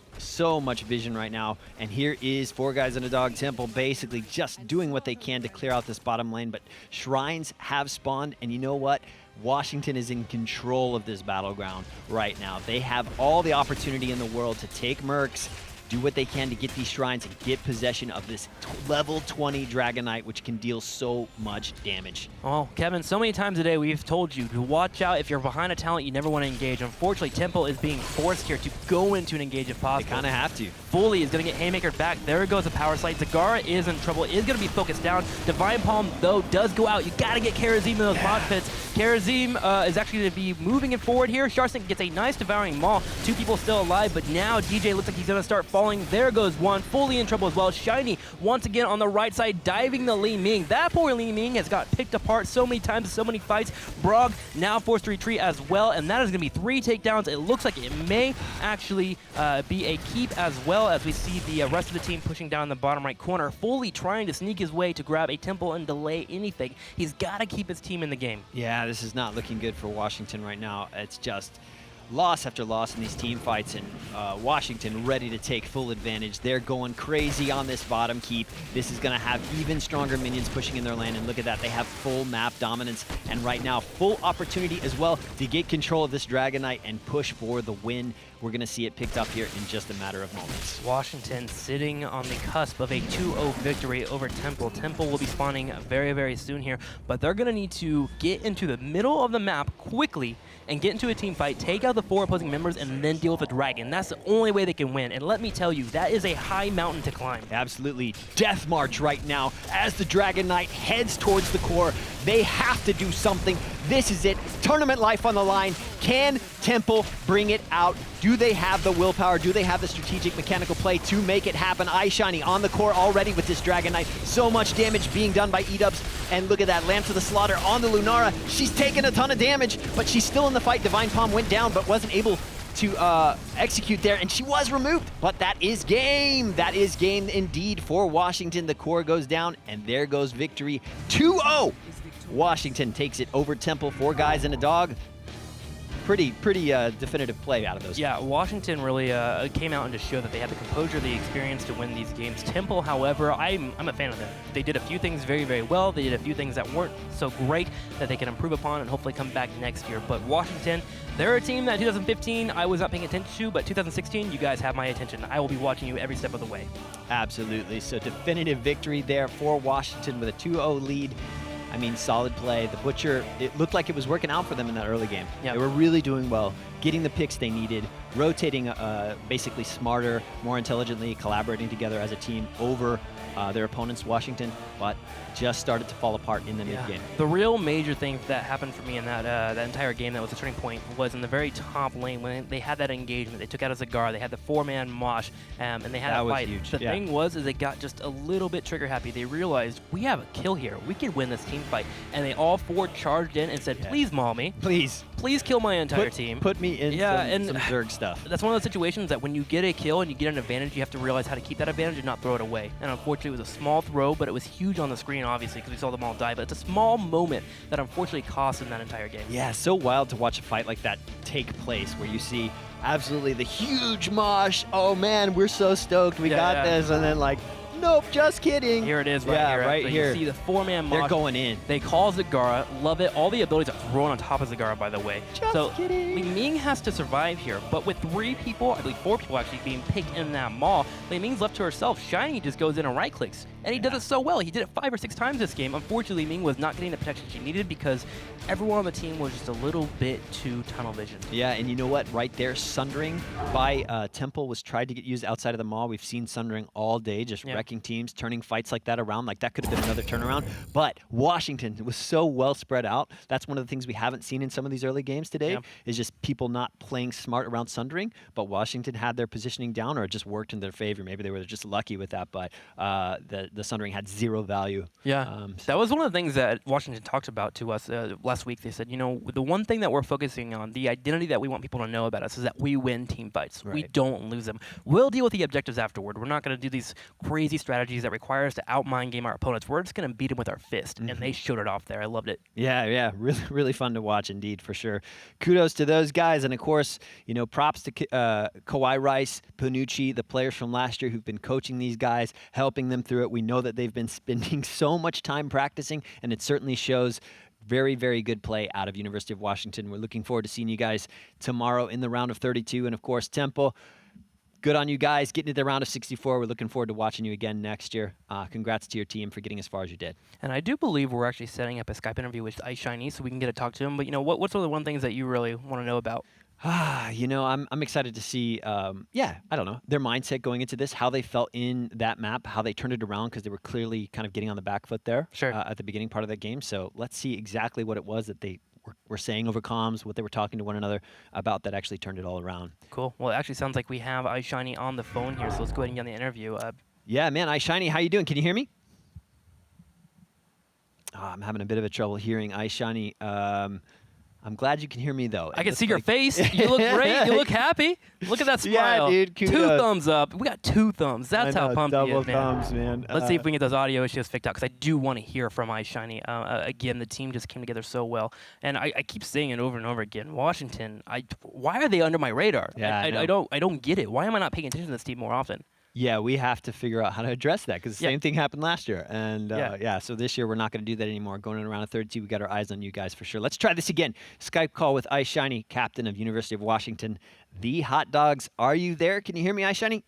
vision right now, and here is 4 guys in a dog. Temple basically just doing what they can to clear out this bottom lane, but shrines have spawned, and you know what? Washington is in control of this battleground right now. They have all the opportunity in the world to take Mercs, do what they can to get these shrines and get possession of this level 20 Dragon Knight, which can deal so much damage. Well, Kevin, so many times today we've told you to watch out. If you're behind a talent, you never want to engage. Unfortunately, Temple is being forced here to go into an engage if possible. They kind of have to. Fully is going to get Haymaker back. There goes the power slide. Zagara is in trouble, is going to be focused down. Divine Palm, though, does go out. You got to get Karazim in those Mosh Pits. Karazim is actually going to be moving it forward here. Sharsnik gets a nice Devouring Maul. 2 people still alive, but now DJ looks like he's going to start falling. There goes one. Fully in trouble as well. Shiny, once again on the right side, diving the Li Ming. That poor Li Ming has got picked apart so many times, so many fights. Brog now forced to retreat as well, and that is going to be 3 takedowns. It looks like it may actually be a keep as well, as we see the rest of the team pushing down the bottom right corner, Fully trying to sneak his way to grab a Temple and delay anything. He's got to keep his team in the game. Yeah, this is not looking good for Washington right now. It's just loss after loss in these team fights, and Washington ready to take full advantage. They're going crazy on this bottom keep. This is going to have even stronger minions pushing in their lane, and look at that. They have full map dominance, and right now full opportunity as well to get control of this Dragon Knight and push for the win. We're going to see it picked up here in just a matter of moments. Washington sitting on the cusp of a 2-0 victory over Temple. Temple will be spawning very, very soon here, but they're going to need to get into the middle of the map quickly and get into a team fight, take out the 4 opposing members, and then deal with the dragon. That's the only way they can win, and let me tell you, that is a high mountain to climb. Absolutely. Death march right now as the Dragon Knight heads towards the core. They have to do something. This is it. Tournament life on the line. Can Temple bring it out? Do they have the willpower? Do they have the strategic mechanical play to make it happen? iShiny on the core already with this Dragon Knight. So much damage being done by E-dubs. And look at that, Lamb to the Slaughter on the Lunara. She's taken a ton of damage, but she's still in the fight. Divine Palm went down, but wasn't able to execute there, and she was removed. But that is game. That is game indeed for Washington. The core goes down, and there goes victory. 2-0. Washington takes it over Temple. 4 guys and a dog. Pretty definitive play out of those. Yeah, Washington really came out and just showed that they had the composure, the experience to win these games. Temple, however, I'm a fan of them. They did a few things very, very well. They did a few things that weren't so great that they can improve upon and hopefully come back next year. But Washington, they're a team that 2015 I was not paying attention to, but 2016 you guys have my attention. I will be watching you every step of the way. Absolutely. So definitive victory there for Washington with a 2-0 lead. I mean, solid play. The Butcher, it looked like it was working out for them in that early game. Yep. They were really doing well, getting the picks they needed, rotating basically smarter, more intelligently, collaborating together as a team over their opponents, Washington, but just started to fall apart in the mid-game. The real major thing that happened for me in that entire game that was a turning point was in the very top lane when they had that engagement. They took out a Zagar, they had the 4-man mosh, and they had that fight. Huge. The thing was is they got just a little bit trigger happy. They realized, we have a kill here. We can win this team fight. And they all 4 charged in and said, please, maul me. Please. Please kill my entire team. Put me in some Zerg stuff. That's one of those situations that when you get a kill and you get an advantage, you have to realize how to keep that advantage and not throw it away. And unfortunately, it was a small throw, but it was huge on the screen, obviously, because we saw them all die. But it's a small moment that unfortunately cost them that entire game. Yeah, so wild to watch a fight like that take place where you see absolutely the huge mosh. Oh, man, we're so stoked. We got this. And then, like, nope, just kidding. Here it is right here. You see the 4-man mosh. They're going in. They call Zagara. Love it. All the abilities are thrown on top of Zagara, by the way. Just kidding. Li Ming has to survive here, but with 3 people, I believe 4 people actually being picked in that maul, Li Ming's left to herself. Shiny just goes in and right-clicks, and he does it so well. He did it 5 or 6 times this game. Unfortunately, Li Ming was not getting the protection she needed because everyone on the team was just a little bit too tunnel vision. Yeah, and you know what? Right there, Sundering by Temple was tried to get used outside of the maul. We've seen Sundering all day, just wrecking teams, turning fights like that around. Like, that could have been another turnaround. But Washington was so well spread out. That's one of the things we haven't seen in some of these early games today, is just people not playing smart around Sundering. But Washington had their positioning down, or it just worked in their favor. Maybe they were just lucky with that, but the Sundering had 0 value. Yeah, that was one of the things that Washington talked about to us last week. They said, you know, the one thing that we're focusing on, the identity that we want people to know about us is that we win team fights. We don't lose them. We'll deal with the objectives afterward. We're not going to do these crazy strategies that require us to out-mind game our opponents. We're just going to beat them with our fist, and they showed it off there. I loved it. Yeah, really fun to watch indeed, for sure. Kudos to those guys, and of course, you know, props to Kawhi Rice, Panucci, the players from last year who've been coaching these guys, helping them through it. We know that they've been spending so much time practicing, and it certainly shows. Very, very good play out of University of Washington. We're looking forward to seeing you guys tomorrow in the round of 32, and of course, Temple. Good on you guys getting to the round of 64. We're looking forward to watching you again next year. Congrats to your team for getting as far as you did. And I do believe we're actually setting up a Skype interview with iShiny so we can get to talk to him. But, you know, what's one of the one things that you really want to know about? You know, I'm excited to see, I don't know, their mindset going into this, how they felt in that map, how they turned it around, because they were clearly kind of getting on the back foot there at the beginning part of that game. So let's see exactly what it was that they were saying over comms, what they were talking to one another about that actually turned it all around. Cool. Well, it actually sounds like we have iShiny on the phone here, so let's go ahead and get on the interview. Yeah, man, iShiny, how you doing? Can you hear me? I'm having a bit of a trouble hearing iShiny. I'm glad you can hear me, though. I can see your face. You look great. You look happy. Look at that smile. Yeah, dude. 2 thumbs up. We got 2 thumbs. That's how pumped he is, man. Double thumbs, man. Let's see if we can get those audio issues fixed out, because I do want to hear from iShiny. Again, the team just came together so well. And I keep saying it over and over again. Washington, why are they under my radar? Yeah, I don't get it. Why am I not paying attention to this team more often? Yeah, we have to figure out how to address that, because the same thing happened last year. And so this year we're not going to do that anymore. Going in around 32, we got our eyes on you guys for sure. Let's try this again. Skype call with iShiny, captain of University of Washington. The Hot Dogs, are you there? Can you hear me, iShiny?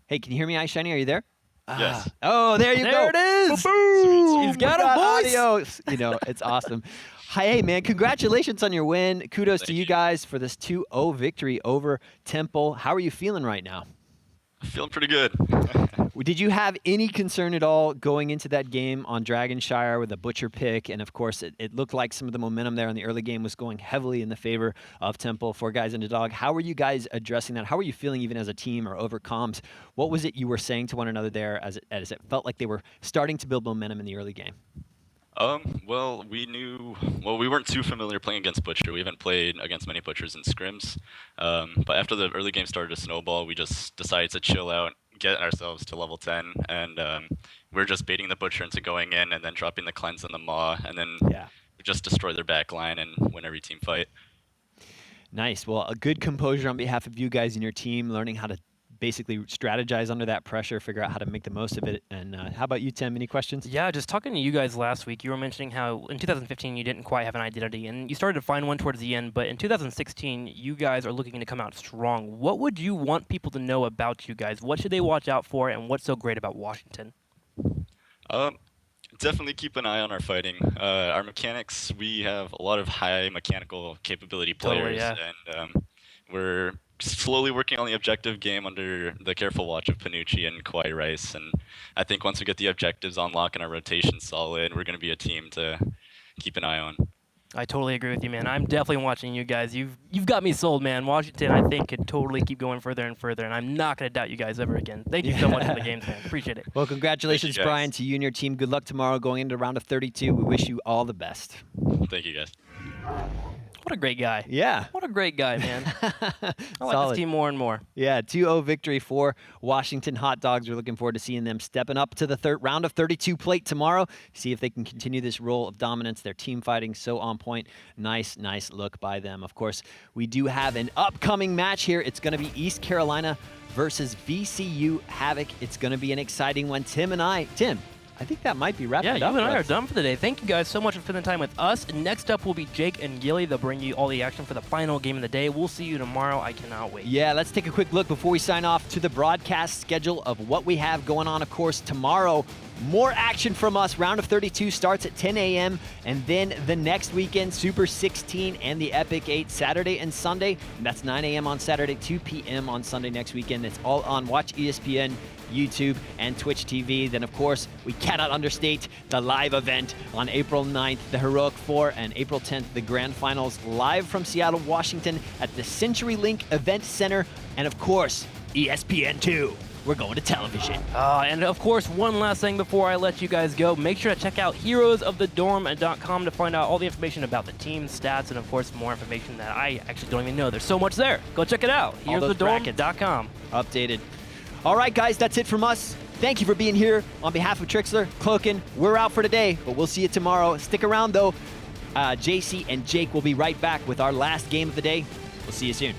Hey, can you hear me, iShiny? Are you there? Yes. Oh, there you go. There it is. Boom. He's got a voice. Audio. You know, it's awesome. Hey, man, congratulations on your win. Kudos to you guys for this 2-0 victory over Temple. How are you feeling right now? Feeling pretty good. Did you have any concern at all going into that game on Dragonshire with a butcher pick? And of course, it looked like some of the momentum there in the early game was going heavily in the favor of Temple, 4 guys into dog. How were you guys addressing that? How were you feeling even as a team or over comms? What was it you were saying to one another there as it felt like they were starting to build momentum in the early game? Well, we weren't too familiar playing against Butcher. We haven't played against many Butchers in scrims. But after the early game started to snowball, we just decided to chill out, get ourselves to level 10, and we're just baiting the Butcher into going in and then dropping the cleanse and the Maw, and then just destroy their back line and win every team fight. Nice. Well, a good composure on behalf of you guys and your team, learning how to basically strategize under that pressure, figure out how to make the most of it. And how about you, Tim? Any questions? Yeah, just talking to you guys last week, you were mentioning how in 2015 you didn't quite have an identity, and you started to find one towards the end, but in 2016 you guys are looking to come out strong. What would you want people to know about you guys? What should they watch out for, and what's so great about Washington? Definitely keep an eye on our fighting. Our mechanics, we have a lot of high mechanical capability players, and we're slowly working on the objective game under the careful watch of Panucci and Kawhi Rice. And I think once we get the objectives on lock and our rotation solid, we're going to be a team to keep an eye on. I totally agree with you, man. I'm definitely watching you guys. You've got me sold, man. Washington, I think, could totally keep going further and further, and I'm not going to doubt you guys ever again. Thank you so much for the games, man. Appreciate it. Well, congratulations, Brian, to you and your team. Good luck tomorrow going into round of 32. We wish you all the best. Thank you, guys. What a great guy. Yeah. What a great guy, man. I like this team more and more. Yeah, 2-0 victory for Washington Hot Dogs. We're looking forward to seeing them stepping up to the third round of 32 plate tomorrow. See if they can continue this role of dominance. Their team fighting so on point. Nice look by them. Of course, we do have an upcoming match here. It's going to be East Carolina versus VCU Havoc. It's going to be an exciting one. Tim, I think that might be wrapping it up. Yeah, you and I are done for the day. Thank you guys so much for spending time with us. Next up will be Jake and Gilly. They'll bring you all the action for the final game of the day. We'll see you tomorrow. I cannot wait. Yeah, let's take a quick look before we sign off to the broadcast schedule of what we have going on. Of course, tomorrow, more action from us. Round of 32 starts at 10 a.m. And then the next weekend, Super 16 and the Epic 8, Saturday and Sunday. And that's 9 a.m. on Saturday, 2 p.m. on Sunday next weekend. It's all on Watch ESPN, YouTube, and Twitch TV. Then, of course, we cannot understate the live event on April 9th, the Heroic 4, and April 10th, the Grand Finals, live from Seattle, Washington at the CenturyLink Event Center. And, of course, ESPN2. We're going to television. And, of course, one last thing before I let you guys go. Make sure to check out heroesofthedorm.com to find out all the information about the team, stats, and, of course, more information that I actually don't even know. There's so much there. Go check it out. Heroesofthedorm.com. Updated. All right, guys, that's it from us. Thank you for being here. On behalf of Trikslyr, Cloaken, we're out for today, but we'll see you tomorrow. Stick around, though. Jaycie and Jake will be right back with our last game of the day. We'll see you soon.